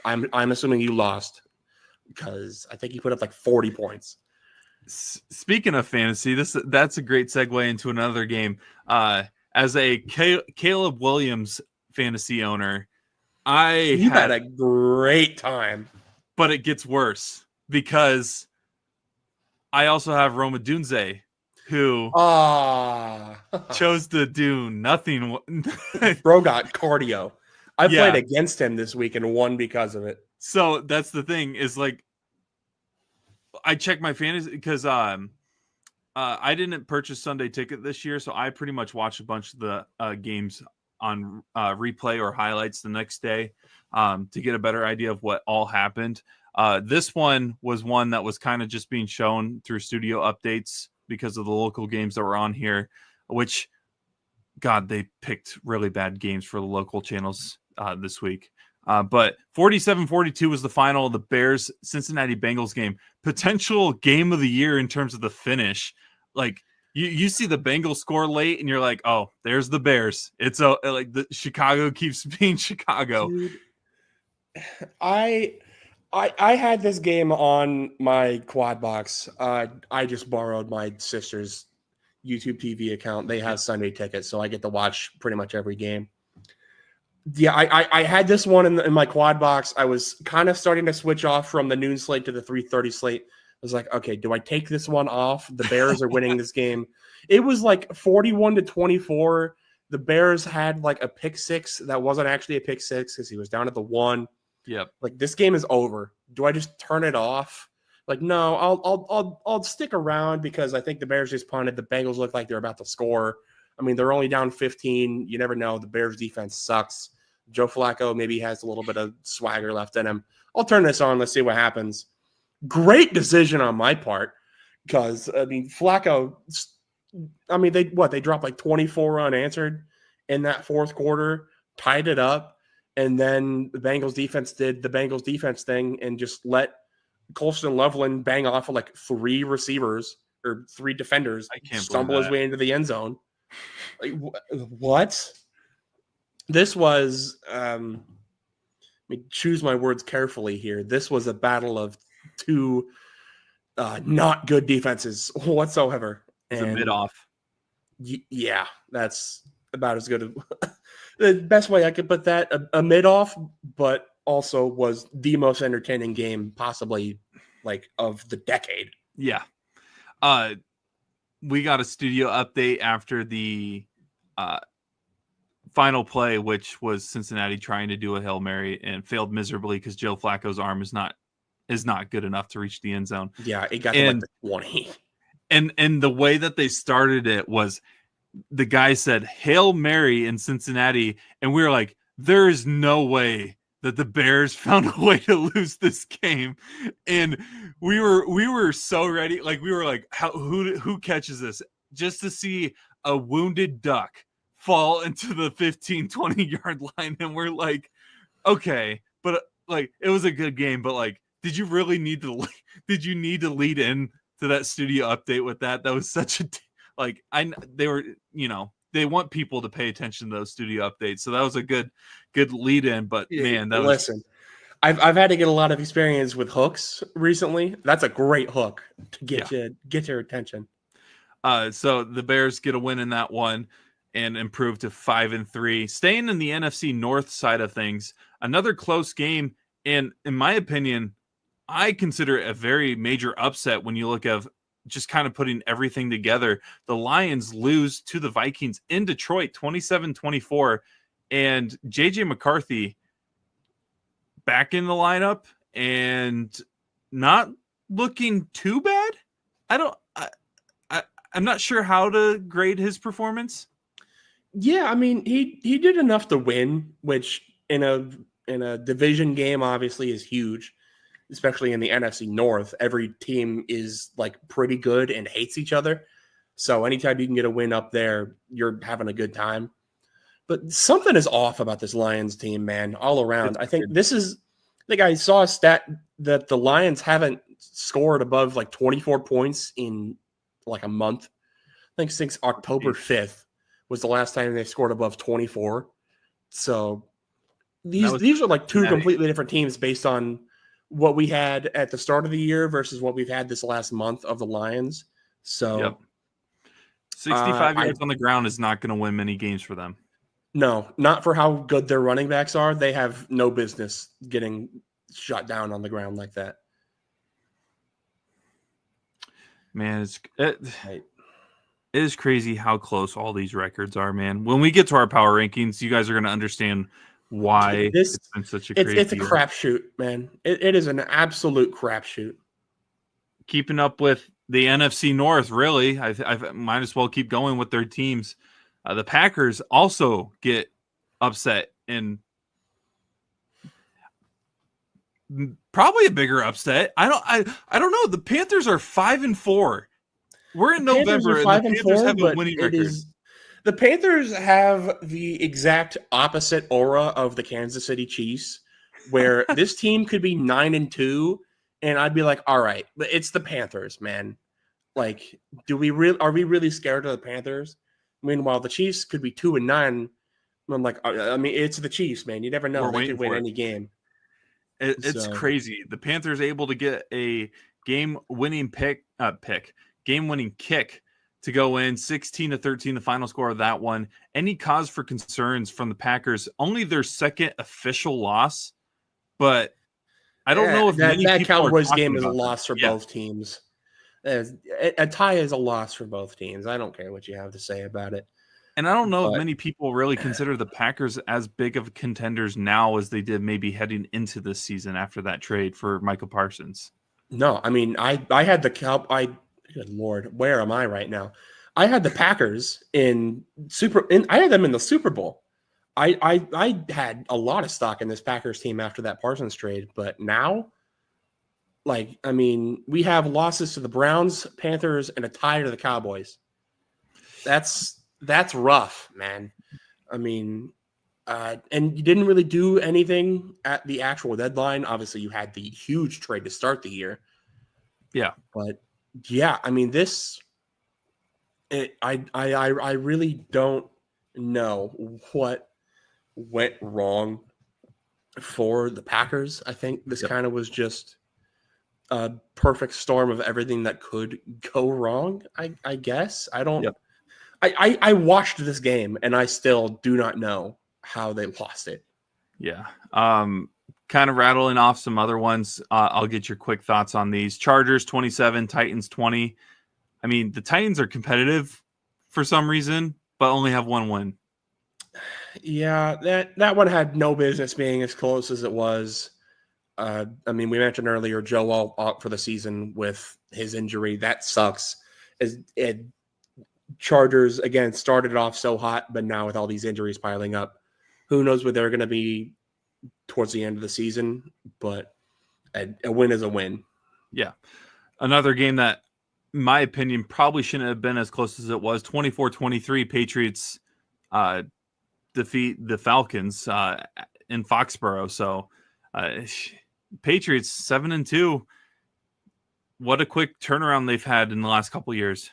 assuming you lost because I think he put up like 40 points. Speaking of fantasy, that's a great segue into another game. As a Caleb Williams fantasy owner, you had a great time. But it gets worse because I also have Roma Dunze, who chose to do nothing. Bro got cardio. I played against him this week and won because of it. So that's the thing is like I check my fantasy because I didn't purchase Sunday Ticket this year, so I pretty much watched a bunch of the games on replay or highlights the next day to get a better idea of what all happened. This one was one that was kind of just being shown through studio updates because of the local games that were on here, which, God, they picked really bad games for the local channels this week. But 47-42 was the final of the Bears-Cincinnati Bengals game. Potential game of the year in terms of the finish. Like, you see the Bengals score late, and you're like, oh, there's the Bears. It's like the Chicago keeps being Chicago. Dude, I had this game on my quad box. I just borrowed my sister's YouTube TV account. They have Sunday Ticket, so I get to watch pretty much every game. Yeah, I had this one in my quad box. I was kind of starting to switch off from the noon slate to the 3:30 slate. I was like, okay, do I take this one off? The Bears are winning this game. It was like 41-24. The Bears had like a pick six that wasn't actually a pick six because he was down at the 1. Yep. Like, this game is over. Do I just turn it off? Like, no, I'll stick around because I think the Bears just punted. The Bengals look like they're about to score. I mean, they're only down 15. You never know. The Bears defense sucks. Joe Flacco maybe has a little bit of swagger left in him. I'll turn this on. Let's see what happens. Great decision on my part because, I mean, Flacco, I mean, they dropped like 24 unanswered in that fourth quarter, tied it up, and then the Bengals defense did the Bengals defense thing and just let Colston Loveland bang off of like 3 receivers or 3 defenders, stumble his way into the end zone. Like, what? This was, let me choose my words carefully here. This was a battle of 2 not good defenses whatsoever. It's a mid-off. Yeah, that's about as good as the best way I could put that. A mid-off, but also was the most entertaining game possibly like of the decade. Yeah. We got a studio update after the final play, which was Cincinnati trying to do a Hail Mary and failed miserably because Joe Flacco's arm is not good enough to reach the end zone. Yeah, it got to like the 20. And the way that they started it was the guy said Hail Mary in Cincinnati, and we were like, there is no way that the Bears found a way to lose this game. And we were so ready. Like, we were like, who catches this? Just to see a wounded duck fall into the 15-20 yard line. And we're like, okay, but like, it was a good game, but like, did you really need to lead in to that studio update with that? That was such a, like, they were, they want people to pay attention to those studio updates. So that was a good lead in, but man, listen, I've had to get a lot of experience with hooks recently. That's a great hook to get your attention. So the Bears get a win in that one and improve to 5-3. Staying in the NFC North side of things, another close game And in my opinion, I consider it a very major upset when you look at just kind of putting everything together. The Lions lose to the Vikings in Detroit 27-24, and JJ McCarthy back in the lineup and not looking too bad. I'm not sure how to grade his performance. Yeah, I mean, he did enough to win, which in a division game obviously is huge, especially in the NFC North. Every team is like pretty good and hates each other. So anytime you can get a win up there, you're having a good time. But something is off about this Lions team, man, all around. I think I saw a stat that the Lions haven't scored above like 24 points in like a month. I think since October 5th was the last time they scored above 24. So these are like two completely different teams based on what we had at the start of the year versus what we've had this last month of the Lions. So 65 yards on the ground is not going to win many games for them. No, not for how good their running backs are. They have no business getting shot down on the ground like that. Man, it is crazy how close all these records are, man. When we get to our power rankings, you guys are going to understand why it's been such a crazy It's a crapshoot, man. It is an absolute crapshoot. Keeping up with the NFC North, really, I might as well keep going with their teams. The Packers also get upset in probably a bigger upset. I don't know. The Panthers are 5-4. We're in November, and the Panthers have a winning record. The Panthers have the exact opposite aura of the Kansas City Chiefs, where this team could be 9-2, and I'd be like, all right, but it's the Panthers, man. Like, are we really scared of the Panthers? Meanwhile, the Chiefs could be 2-9. I'm like, I mean, it's the Chiefs, man. You never know. They could win any game. It's crazy. The Panthers able to get a game-winning game-winning kick to go in 16-13, the final score of that one. Any cause for concerns from the Packers? Only their second official loss, but I don't know if that Cowboys game is a loss for both teams. A tie is a loss for both teams. I don't care what you have to say about it. And I don't know if many people really consider the Packers as big of contenders now as they did maybe heading into this season after that trade for Michael Parsons. No, I mean, I had the good Lord, where am I right now? I had the Packers I had them in the Super Bowl. I had a lot of stock in this Packers team after that Parsons trade, but now, like, I mean, we have losses to the Browns, Panthers, and a tie to the Cowboys. That's rough, man. I mean, and you didn't really do anything at the actual deadline. Obviously, you had the huge trade to start the year. Yeah, but yeah, I mean, I really don't know what went wrong for the Packers. I think this kind of was just a perfect storm of everything that could go wrong. I guess I don't. Yep. I watched this game and I still do not know how they lost it. Yeah. Kind of rattling off some other ones. I'll get your quick thoughts on these. Chargers 27, Titans 20. I mean, the Titans are competitive for some reason, but only have one win. Yeah, that one had no business being as close as it was. I mean, we mentioned earlier Joe out for the season with his injury. That sucks. Chargers, again, started off so hot, but now with all these injuries piling up, who knows what they're going to be towards the end of the season, but a win is a win. Yeah. Another game that, in my opinion, probably shouldn't have been as close as it was. 24-23, Patriots defeat the Falcons in Foxborough. So Patriots 7-2. What a quick turnaround they've had in the last couple of years.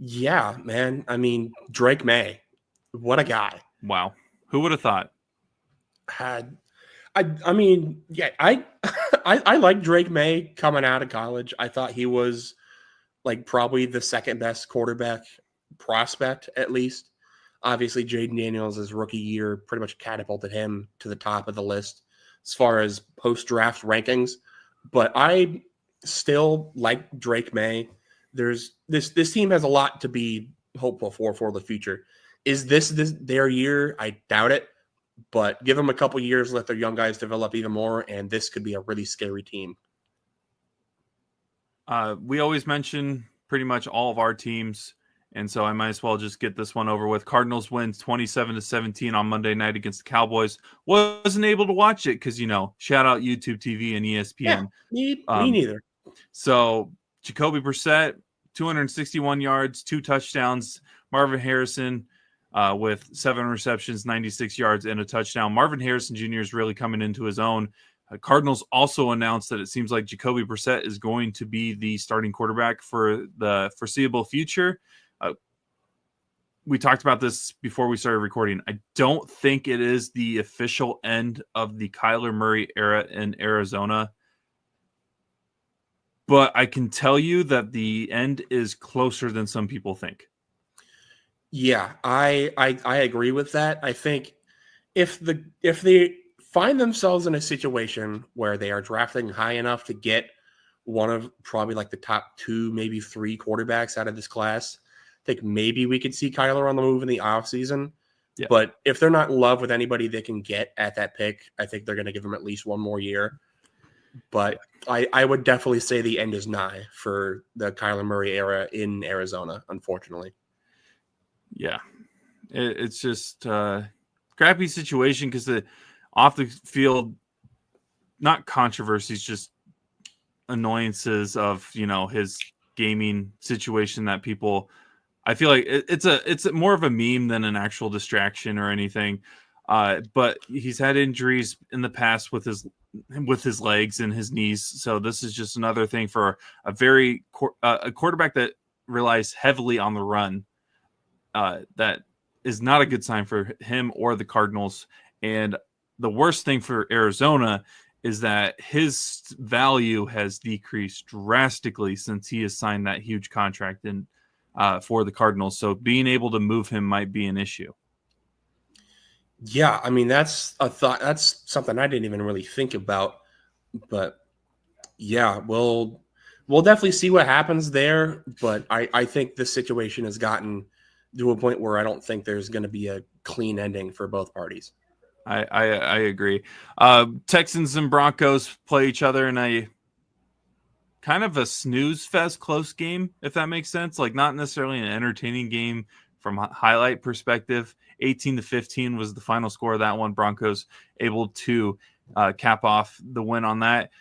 Yeah, man. I mean, Drake May, what a guy. Wow. Who would have thought? I mean, yeah, I like Drake May coming out of college. I thought he was like probably the second best quarterback prospect, at least. Obviously, Jaden Daniels' rookie year pretty much catapulted him to the top of the list as far as post-draft rankings. But I still like Drake May. There's this team has a lot to be hopeful for the future. Is this their year? I doubt it. But give them a couple years, let their young guys develop even more, and this could be a really scary team. We always mention pretty much all of our teams, and so I might as well just get this one over with. Cardinals wins 27-17 on Monday night against the Cowboys. Wasn't able to watch it because, shout out YouTube TV and ESPN. Yeah, me neither. So Jacoby Brissett, 261 yards, 2 touchdowns. Marvin Harrison with 7 receptions, 96 yards, and a touchdown. Marvin Harrison Jr. is really coming into his own. Cardinals also announced that it seems like Jacoby Brissett is going to be the starting quarterback for the foreseeable future. We talked about this before we started recording. I don't think it is the official end of the Kyler Murray era in Arizona, but I can tell you that the end is closer than some people think. Yeah, I agree with that. I think if they find themselves in a situation where they are drafting high enough to get one of probably like the top 2, maybe 3 quarterbacks out of this class, I think maybe we could see Kyler on the move in the offseason. Yeah. But if they're not in love with anybody they can get at that pick, I think they're going to give him at least one more year. But I would definitely say the end is nigh for the Kyler Murray era in Arizona, unfortunately. Yeah, it's just a crappy situation because the off the field, not controversies, just annoyances of, his gaming situation that people, I feel like it's more of a meme than an actual distraction or anything. But he's had injuries in the past with his legs and his knees. So this is just another thing for a quarterback that relies heavily on the run. That is not a good sign for him or the Cardinals. And the worst thing for Arizona is that his value has decreased drastically since he has signed that huge contract for the Cardinals. So being able to move him might be an issue. Yeah, I mean, that's a thought. That's something I didn't even really think about. But yeah, we'll definitely see what happens there. But I think this situation has gotten to a point where I don't think there's going to be a clean ending for both parties. I agree. Texans and Broncos play each other in a kind of a snooze fest close game, if that makes sense. Like, not necessarily an entertaining game from a highlight perspective. 18-15 was the final score of that one. Broncos able to cap off the win on that.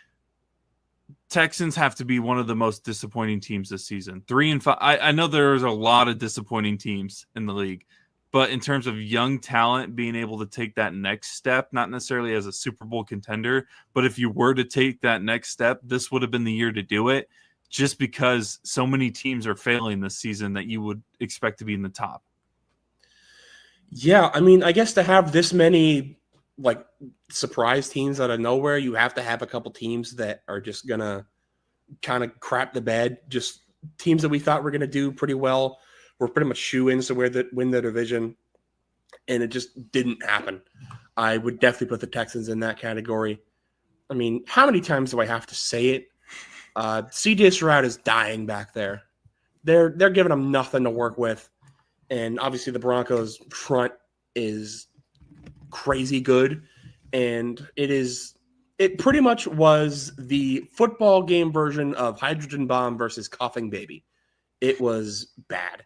Texans have to be one of the most disappointing teams this season. 3-5. I know there's a lot of disappointing teams in the league, but in terms of young talent being able to take that next step, not necessarily as a Super Bowl contender, but if you were to take that next step, this would have been the year to do it, just because so many teams are failing this season that you would expect to be in the top. Yeah, I mean, I guess to have this many like surprise teams out of nowhere, you have to have a couple teams that are just gonna kind of crap the bed. Just teams that we thought were gonna do pretty well. We're pretty much shoe-ins to win the division, and it just didn't happen. I would definitely put the Texans in that category. I mean, how many times do I have to say it? CJ Stroud is dying back there. They're giving him nothing to work with. And obviously the Broncos front is crazy good. And it pretty much was the football game version of Hydrogen Bomb versus Coughing Baby. It was bad.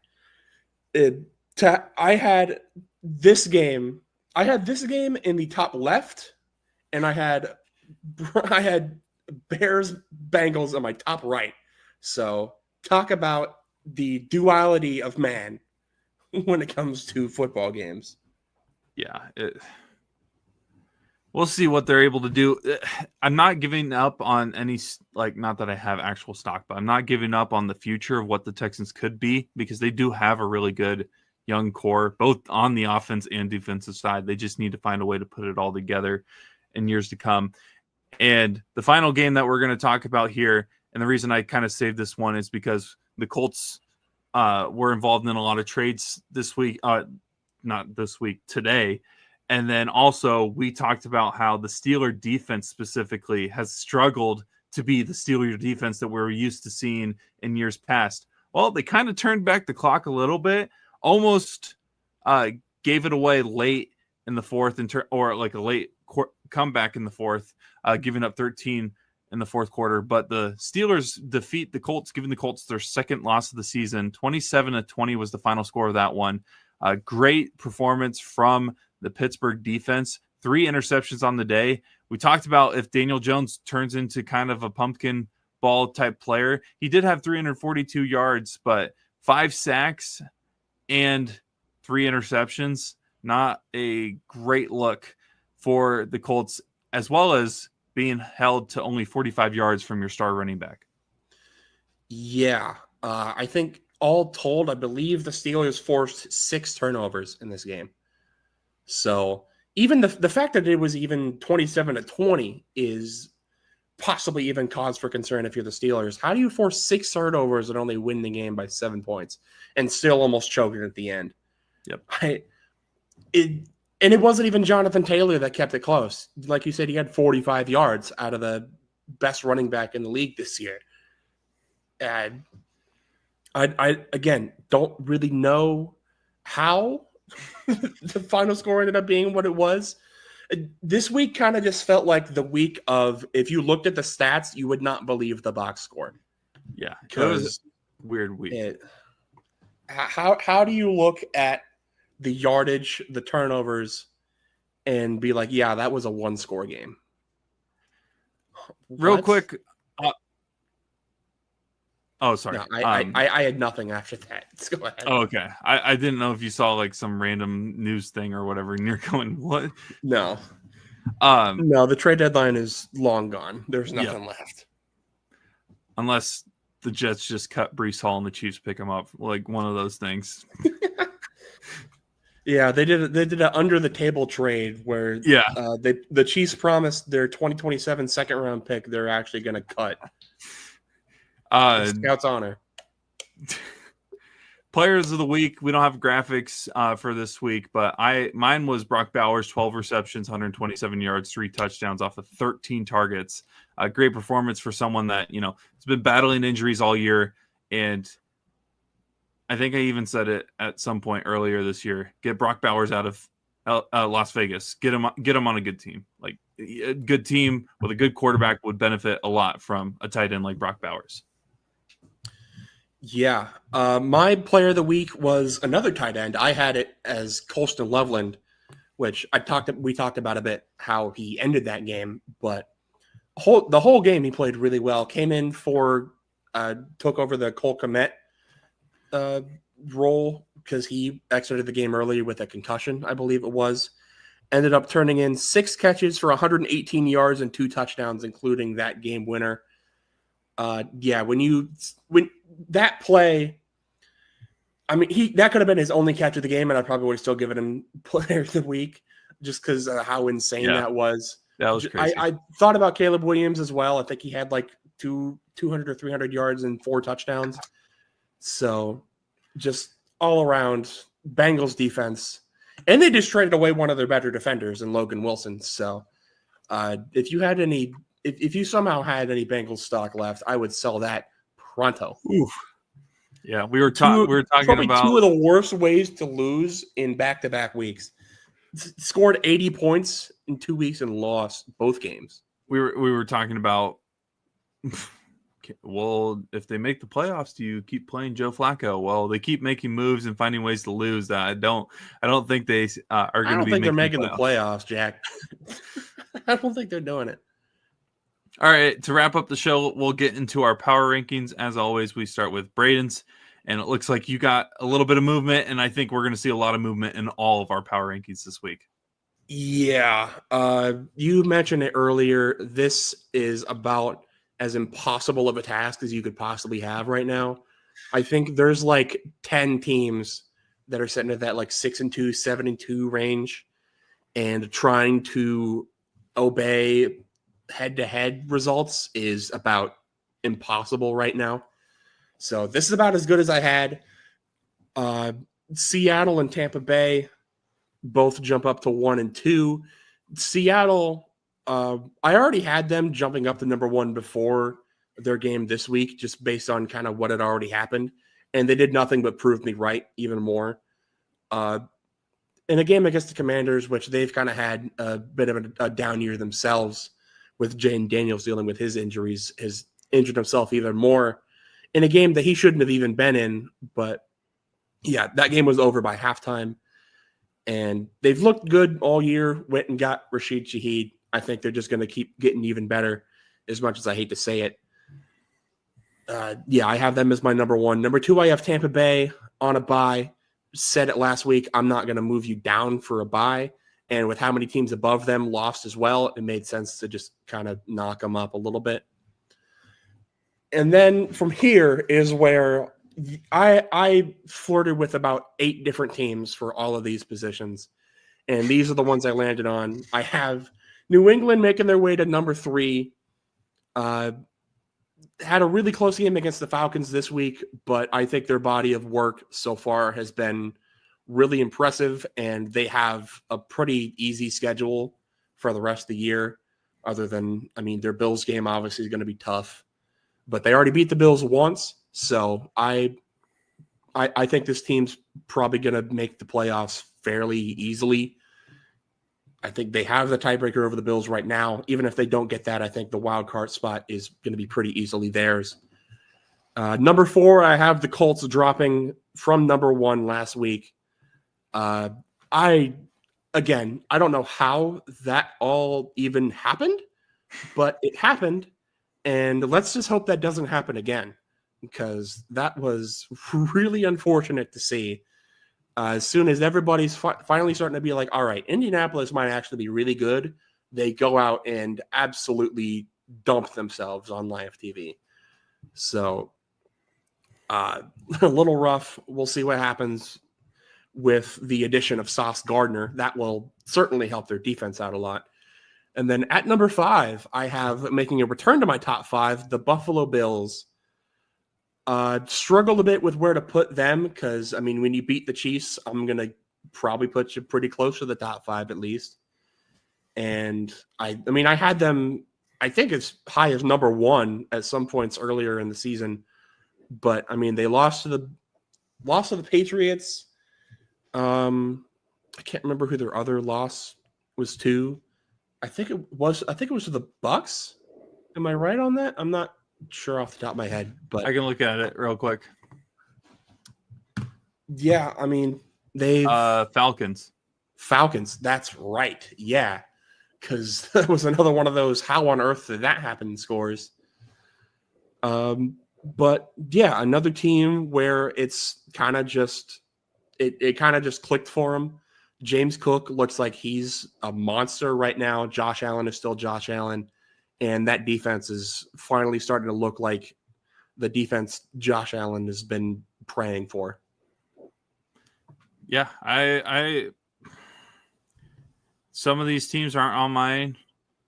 I had this game in the top left, and I had Bears Bengals on my top right. So talk about the duality of man when it comes to football games. Yeah. We'll see what they're able to do. I'm not giving up on any, not that I have actual stock, but I'm not giving up on the future of what the Texans could be, because they do have a really good young core, both on the offense and defensive side. They just need to find a way to put it all together in years to come. And the final game that we're going to talk about here, and the reason I kind of saved this one is because the Colts were involved in a lot of trades this week, today. And then also we talked about how the Steeler defense specifically has struggled to be the Steeler defense that we're used to seeing in years past. Well, they kind of turned back the clock a little bit, almost gave it away late in the fourth, or like a late comeback in the fourth, giving up 13 in the fourth quarter. But the Steelers defeat the Colts, giving the Colts their second loss of the season. 27-20 was the final score of that one. Great performance from the Pittsburgh defense. 3 interceptions on the day. We talked about if Daniel Jones turns into kind of a pumpkin ball type player. He did have 342 yards, but 5 sacks and 3 interceptions. Not a great look for the Colts, as well as being held to only 45 yards from your star running back. Yeah. I think all told, I believe the Steelers forced 6 turnovers in this game. So even the fact that it was even 27-20 is possibly even cause for concern if you're the Steelers. How do you force 6 turnovers and only win the game by 7 points and still almost choke it at the end? Yep. It wasn't even Jonathan Taylor that kept it close. Like you said, he had 45 yards out of the best running back in the league this year. And I again, don't really know how the final score ended up being what it was. This week kind of just felt like the week of, if you looked at the stats, you would not believe the box score. Yeah, it was a weird week. How do you look at the yardage, the turnovers, and be like, yeah, that was a 1-score game? Real quick. Sorry. No, I had nothing after that. Let's go ahead. Oh, okay. I didn't know if you saw like some random news thing or whatever, and you're going, what? No. No, the trade deadline is long gone. There's nothing left. Unless the Jets just cut Breece Hall and the Chiefs pick him up, like one of those things. Yeah, they did an under the table trade where the Chiefs promised their 2027 second round pick they're actually going to cut. Scout's honor. Players of the week. We don't have graphics for this week, but mine was Brock Bowers, 12 receptions, 127 yards, 3 touchdowns off of 13 targets. A great performance for someone that, has been battling injuries all year. And I think I even said it at some point earlier this year. Get Brock Bowers out of Las Vegas. Get him on a good team. Like a good team with a good quarterback would benefit a lot from a tight end like Brock Bowers. Yeah. My player of the week was another tight end. I had it as Colston Loveland, which we talked about a bit how he ended that game, but the whole game he played really well. Came in took over the Cole Kmet role because he exited the game early with a concussion, I believe it was. Ended up turning in 6 catches for 118 yards and 2 touchdowns, including that game winner. When that play, I mean, that could have been his only catch of the game, and I probably would have still given him player of the week just because of how insane that was. That was crazy. I thought about Caleb Williams as well. I think he had like 200 or 300 yards and 4 touchdowns. So just all around Bengals defense. And they just traded away one of their better defenders in Logan Wilson. So if you somehow had any Bengals stock left, I would sell that pronto. Oof. Yeah, we were talking about 2 of the worst ways to lose in back-to-back weeks. Scored 80 points in 2 weeks and lost both games. We were talking about, well, if they make the playoffs, do you keep playing Joe Flacco? Well, they keep making moves and finding ways to lose. I don't think they are going to be. I don't think they're making the playoffs, Jack. I don't think they're doing it. All right, to wrap up the show, we'll get into our power rankings. As always, we start with Braden's, and it looks like you got a little bit of movement, and I think we're going to see a lot of movement in all of our power rankings this week. Yeah, you mentioned it earlier. This is about as impossible of a task as you could possibly have right now. I think there's like 10 teams that are sitting at that like 6-2, 7-2 range and trying to obey head-to-head results is about impossible right now. So this is about as good as I had. Seattle and Tampa Bay, both jump up to 1 and 2. Seattle, I already had them jumping up to number 1 before their game this week, just based on kind of what had already happened. And they did nothing but prove me right even more. In a game against the Commanders, which they've kind of had a bit of a down year themselves, with Jane Daniels dealing with his injuries, has injured himself even more in a game that he shouldn't have even been in. But yeah, that game was over by halftime. And they've looked good all year, went and got Rashid Shaheed. I think they're just going to keep getting even better, as much as I hate to say it. I have them as my number 1. Number 2, I have Tampa Bay on a bye. Said it last week, I'm not going to move you down for a bye. And with how many teams above them lost as well, it made sense to just kind of knock them up a little bit. And then from here is where I flirted with about 8 different teams for all of these positions. And these are the ones I landed on. I have New England making their way to number 3. Had a really close game against the Falcons this week, but I think their body of work so far has been really impressive, and they have a pretty easy schedule for the rest of the year, other than, their Bills game obviously is going to be tough, but they already beat the Bills once, so I think this team's probably going to make the playoffs fairly easily. I think they have the tiebreaker over the Bills right now. Even if they don't get that, I think the wild card spot is going to be pretty easily theirs. Number 4, I have the Colts dropping from number 1 last week. I don't know how that all even happened, but it happened. And let's just hope that doesn't happen again, because that was really unfortunate to see. As soon as everybody's finally starting to be like, all right, Indianapolis might actually be really good, they go out and absolutely dump themselves on live TV. So a little rough. We'll see what happens with the addition of Sauce Gardner. That will certainly help their defense out a lot. And then at number 5, I have, making a return to my top 5, the Buffalo Bills. Struggled a bit with where to put them, because when you beat the Chiefs, I'm gonna probably put you pretty close to the top 5 at least. And I had them, I think, as high as number 1 at some points earlier in the season, but they lost to the Patriots. I can't remember who their other loss was to. I think it was to the Bucks. Am I right on that? I'm not sure off the top of my head, but I can look at it real quick. Yeah, they Falcons. That's right. Yeah, because that was another one of those how on earth did that happen scores. But yeah, another team where it's kind of just it kind of just clicked for them. James Cook looks like he's a monster right now. Josh Allen is still Josh Allen. And that defense is finally starting to look like the defense Josh Allen has been praying for. Yeah, I some of these teams aren't on mine,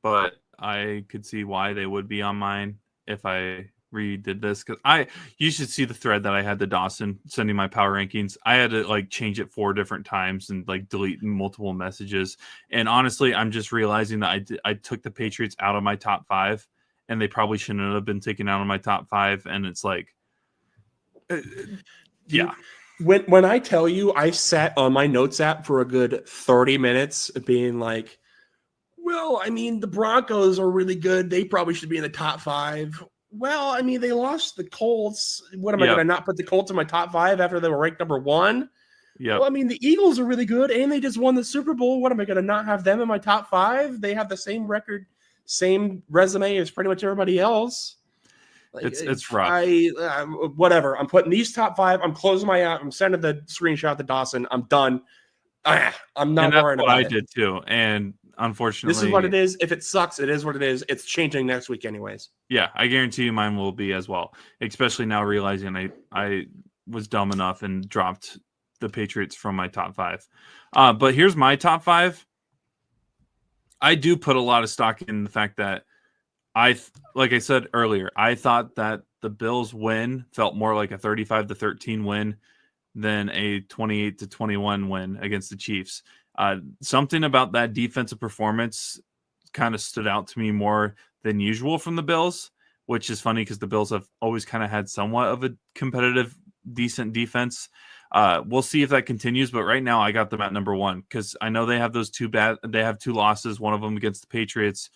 but I could see why they would be on mine if I redid this, because you should see the thread that I had to Dawson sending my power rankings. I had to change it 4 different times and delete multiple messages. And honestly, I'm just realizing that I took the Patriots out of my top 5, and they probably shouldn't have been taken out of my top 5. And it's yeah. When I tell you, I sat on my notes app for a good 30 minutes being like, well, the Broncos are really good. They probably should be in the top 5. Well, they lost the Colts. What am I going to not put the Colts in my top 5 after they were ranked number 1? Yeah. Well, the Eagles are really good, and they just won the Super Bowl. What am I going to not have them in my top 5? They have the same record, same resume as pretty much everybody else. It's rough. Whatever. I'm putting these top 5. I'm closing my app. I'm sending the screenshot to Dawson. I'm done. I'm not worrying about it. I did too, and unfortunately, this is what it is. If it sucks, it is what it is. It's changing next week anyways. Yeah, I guarantee you mine will be as well, especially now realizing I was dumb enough and dropped the Patriots from my top 5. But here's my top 5. I do put a lot of stock in the fact that like I said earlier, I thought that the Bills win felt more like a 35-13 win than a 28-21 win against the Chiefs. Something about that defensive performance kind of stood out to me more than usual from the Bills, which is funny because the Bills have always kind of had somewhat of a competitive, decent defense. We'll see if that continues, but right now I got them at number 1 because I know they have they have 2 losses, one of them against the Patriots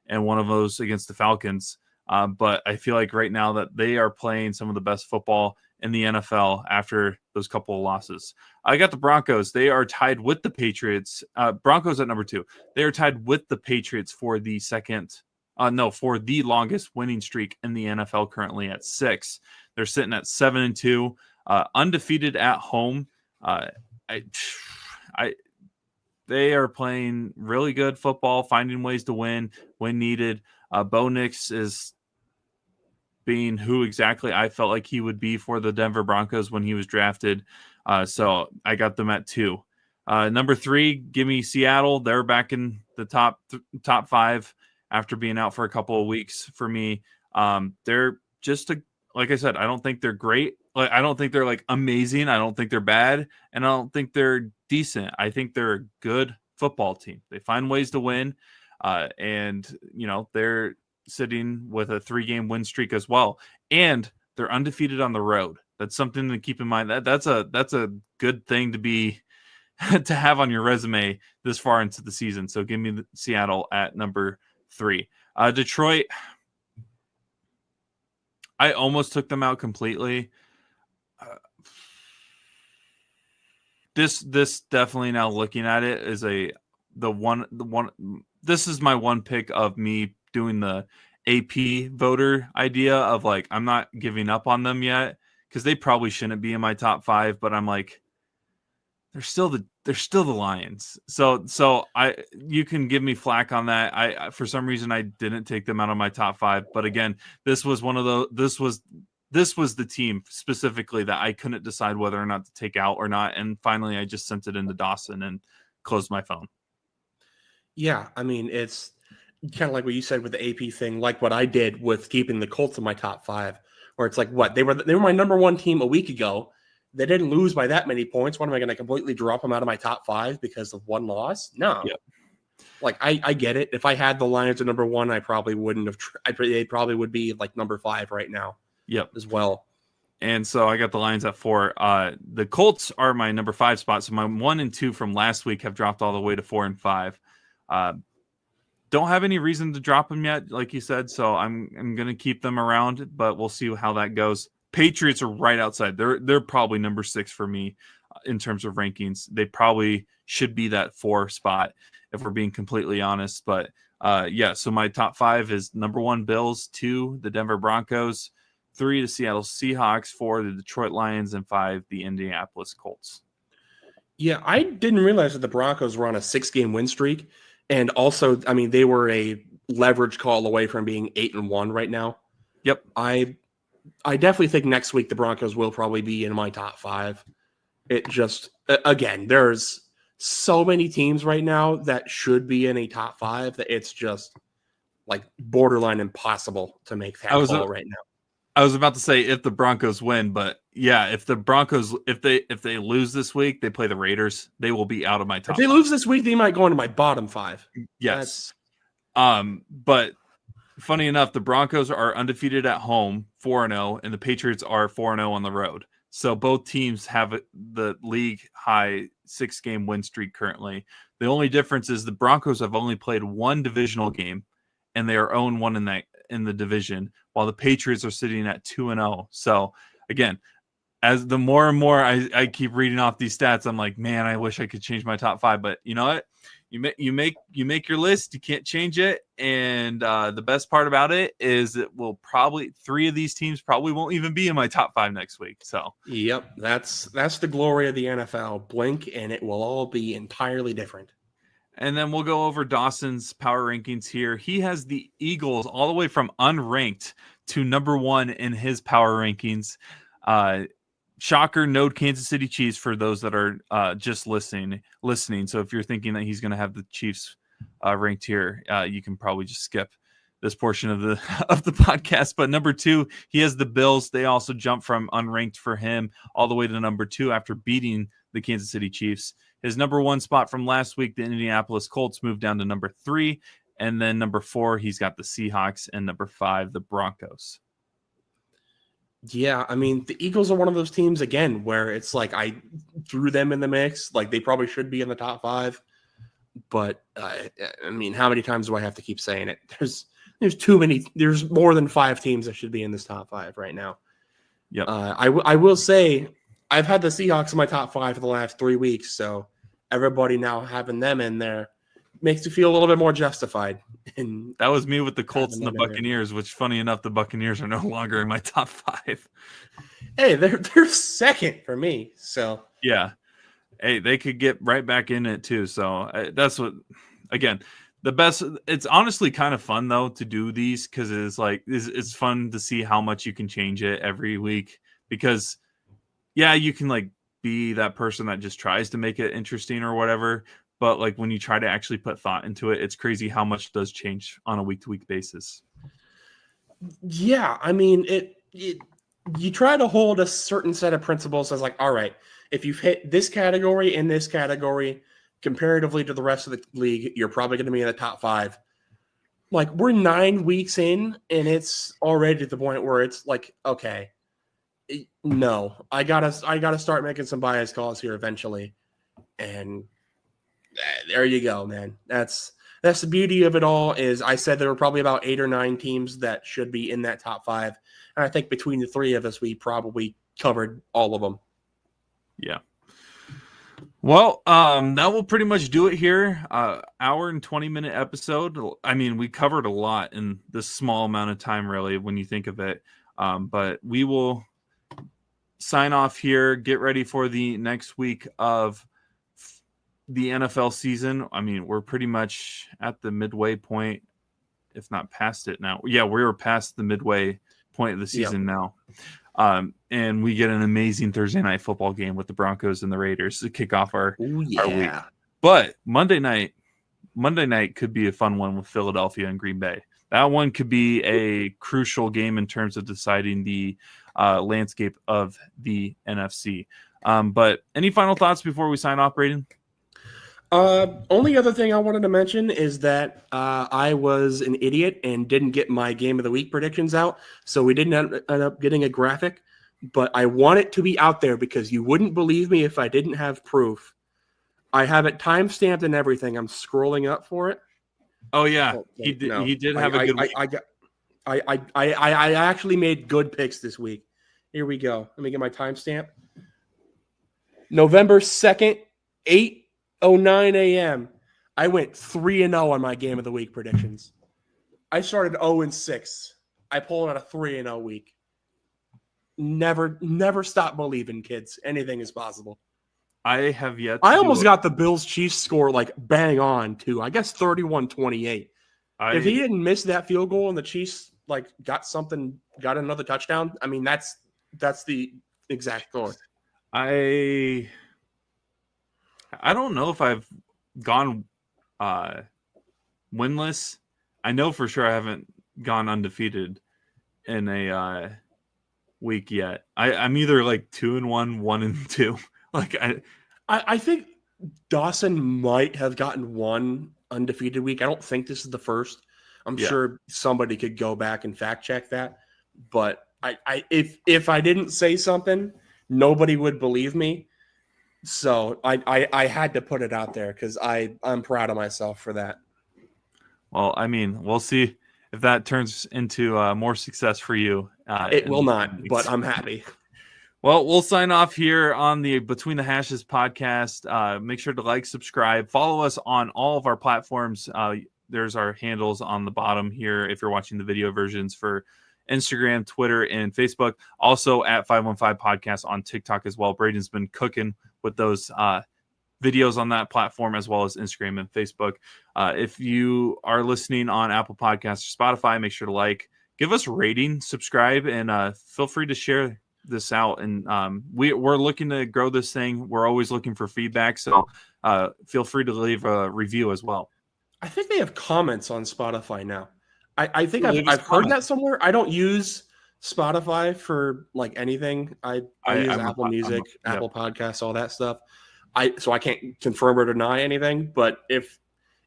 and one of those against the Falcons. But I feel like right now that they are playing some of the best football in the NFL after those couple of losses. I got the Broncos. They are tied with the Patriots. Broncos at number 2. They are tied with the Patriots for the for the longest winning streak in the NFL currently at 6. They're sitting at 7-2, undefeated at home. They are playing really good football, finding ways to win when needed. Bo Nix is being who exactly I felt like he would be for the Denver Broncos when he was drafted. So I got them at 2. Number 3, give me Seattle. They're back in the top 5 after being out for a couple of weeks for me. They're just like I said, I don't think they're great. Like, I don't think they're like amazing. I don't think they're bad. And I don't think they're decent. I think they're a good football team. They find ways to win. And, they're sitting with a 3-game win streak as well. And they're undefeated on the road. That's something to keep in mind. That's a good thing to be to have on your resume this far into the season. So give me Seattle at number 3. Detroit, I almost took them out completely. This definitely, now looking at it, is the one. This is my one pick of me doing the AP voter idea of like, I'm not giving up on them yet because they probably shouldn't be in my top 5, but I'm like, they're still the Lions. So you can give me flack on that. I for some reason I didn't take them out of my top 5, but again, this was one of those. This was the team specifically that I couldn't decide whether or not to take out or not, and finally I just sent it into Dawson and closed my phone. Yeah, I mean, it's kind of like what you said with the AP thing, like what I did with keeping the Colts in my top 5, where it's like, what, they were my number 1 team a week ago. They didn't lose by that many points. What am I going to completely drop them out of my top 5 because of one loss? No. Yep. Like, I get it. If I had the Lions at number 1, I probably wouldn't have. They probably would be like number 5 right now. Yep. As well. And so I got the Lions at 4. The Colts are my number 5 spot. So my 1 and 2 from last week have dropped all the way to 4 and 5. Don't have any reason to drop them yet, like you said. So I'm going to keep them around, but we'll see how that goes. Patriots are right outside. They're probably number 6 for me in terms of rankings. They probably should be that 4 spot if we're being completely honest. But so my top 5 is number 1 Bills, 2 the Denver Broncos, 3 the Seattle Seahawks, 4 the Detroit Lions, and 5 the Indianapolis Colts. Yeah, I didn't realize that the Broncos were on a 6-game win streak. And also, I mean, they were a leverage call away from being 8-1 right now. Yep. I definitely think next week the Broncos will probably be in my top 5. It just, again, there's so many teams right now that should be in a top 5 that it's just like borderline impossible to make that call right now. I was about to say if the Broncos win, but yeah, if the Broncos, if they lose this week, they play the Raiders, they will be out of my top. If they lose this week, they might go into my bottom 5. Yes. But funny enough, the Broncos are undefeated at home, 4-0, and the Patriots are 4-0 on the road. So both teams have the league high 6-game win streak currently. The only difference is the Broncos have only played 1 divisional game, and they are 0-1 in the division, while the Patriots are sitting at 2-0. So again, as the more and more I keep reading off these stats, I'm like, man, I wish I could change my top 5. But you know what? You make your list. You can't change it. And the best part about it is it will probably 3 of these teams probably won't even be in my top 5 next week. So yep, that's the glory of the NFL. Blink and it will all be entirely different. And then we'll go over Dawson's power rankings here. He has the Eagles all the way from unranked to number 1 in his power rankings. Shocker, no Kansas City Chiefs for those that are just listening. So if you're thinking that he's going to have the Chiefs ranked here, you can probably just skip this portion of the podcast. But number 2, he has the Bills. They also jumped from unranked for him all the way to number 2 after beating the Kansas City Chiefs. His number 1 spot from last week, the Indianapolis Colts, moved down to number 3. And then number 4, he's got the Seahawks, and number 5, the Broncos. Yeah, I mean, the Eagles are one of those teams, again, where it's like I threw them in the mix. Like, they probably should be in the top 5. But, I mean, how many times do I have to keep saying it? There's too many. There's more than 5 teams that should be in this top 5 right now. Yep. I will say I've had the Seahawks in my top 5 for the last 3 weeks, so everybody now having them in there makes you feel a little bit more justified. And that was me with the Colts and the Buccaneers, which, funny enough, the Buccaneers are no longer in my top 5. Hey, they're second for me. So yeah, hey, they could get right back in it too. So that's what, again, the best. It's honestly kind of fun though to do these because it's fun to see how much you can change it every week. Because yeah, you can like be that person that just tries to make it interesting or whatever. But like when you try to actually put thought into it, it's crazy how much does change on a week-to-week basis. Yeah, I mean, you try to hold a certain set of principles as like, all right, if you've hit this category and this category comparatively to the rest of the league, you're probably going to be in the top 5. Like, we're 9 weeks in, and it's already to the point where it's like, okay, no, I gotta start making some bias calls here eventually, and there you go, man. That's the beauty of it all. Is I said there were probably about 8 or 9 teams that should be in that top 5, and I think between the 3 of us, we probably covered all of them. Yeah. Well, that will pretty much do it here. Hour and 20-minute episode. I mean, we covered a lot in this small amount of time, really, when you think of it. But we will sign off here. Get ready for the next week of the NFL season. I mean, we're pretty much at the midway point, if not past it now. Yeah, we're past the midway point of the season now. And we get an amazing Thursday night football game with the Broncos and the Raiders to kick off our week. But Monday night could be a fun one with Philadelphia and Green Bay. That one could be a crucial game in terms of deciding the landscape of the NFC. But any final thoughts before we sign off, Braden? Only other thing I wanted to mention is that I was an idiot and didn't get my game of the week predictions out, so we didn't end up getting a graphic, but I want it to be out there because you wouldn't believe me if I didn't have proof. I have it timestamped and everything. I'm scrolling up for it. Oh yeah, he did have a good week. I actually made good picks this week. Here we go. Let me get my timestamp. November 2nd, 8:09 a.m. I went 3-0 on my game of the week predictions. I started 0-6. I pulled out a 3-0 week. Never stop believing, kids. Anything is possible. I have yet. I almost got the Bills Chiefs score like bang on too. I guess 31-28. If he didn't miss that field goal and the Chiefs like got another touchdown, I mean that's the exact score. I don't know if I've gone winless. I know for sure I haven't gone undefeated in a week yet. I'm either like 2-1, 1-2. Like I think Dawson might have gotten one undefeated week. I don't think this is the first. I'm sure somebody could go back and fact check that. But if I didn't say something, nobody would believe me. So I had to put it out there because I'm proud of myself for that. Well, I mean, we'll see if that turns into more success for you. It will not, but I'm happy. Well, we'll sign off here on the Between the Hashes podcast. Make sure to like, subscribe, follow us on all of our platforms. There's our handles on the bottom here if you're watching the video versions for Instagram, Twitter, and Facebook. Also at 515 Podcast on TikTok as well. Braden's been cooking with those videos on that platform as well as Instagram and Facebook. If you are listening on Apple Podcasts or Spotify, make sure to give us a rating, subscribe, and feel free to share this out. And we're looking to grow this thing. We're always looking for feedback, so feel free to leave a review as well. I think they have comments on Spotify now. I think I've heard that somewhere. I don't use Spotify for like anything. I use Apple Music, Apple Podcasts, all that stuff. I can't confirm or deny anything. But if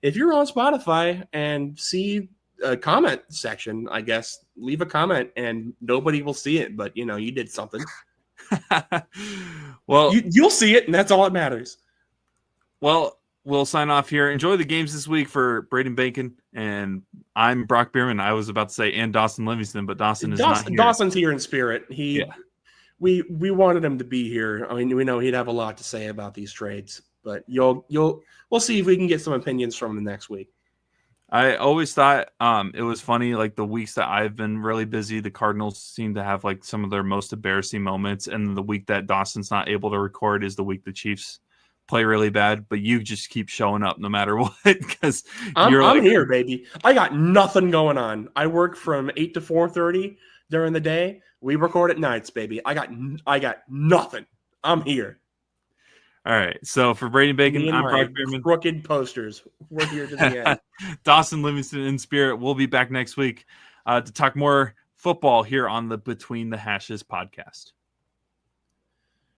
you're on Spotify and see a comment section, I guess leave a comment and nobody will see it, but you did something. Well, you'll see it, and that's all that matters. Well, we'll sign off here. Enjoy the games this week for Braden Bacon, and I'm Brock Bierman. I was about to say and Dawson Livingston, but Dawson is not here. Dawson's here in spirit. We wanted him to be here. I mean, we know he'd have a lot to say about these trades, but we'll see if we can get some opinions from him next week. I always thought it was funny, like the weeks that I've been really busy, the Cardinals seem to have like some of their most embarrassing moments, and the week that Dawson's not able to record is the week the Chiefs play really bad, but you just keep showing up no matter what, because I'm here, baby. I got nothing going on. I work from 8 to 4:30 during the day. We record at nights, baby. I got nothing. I'm here. All right. So for Braden Bacon, I'm Brock Bierman. Crooked posters. We're here to the end. Dawson Livingston in spirit. We'll be back next week to talk more football here on the Between the Hashes podcast.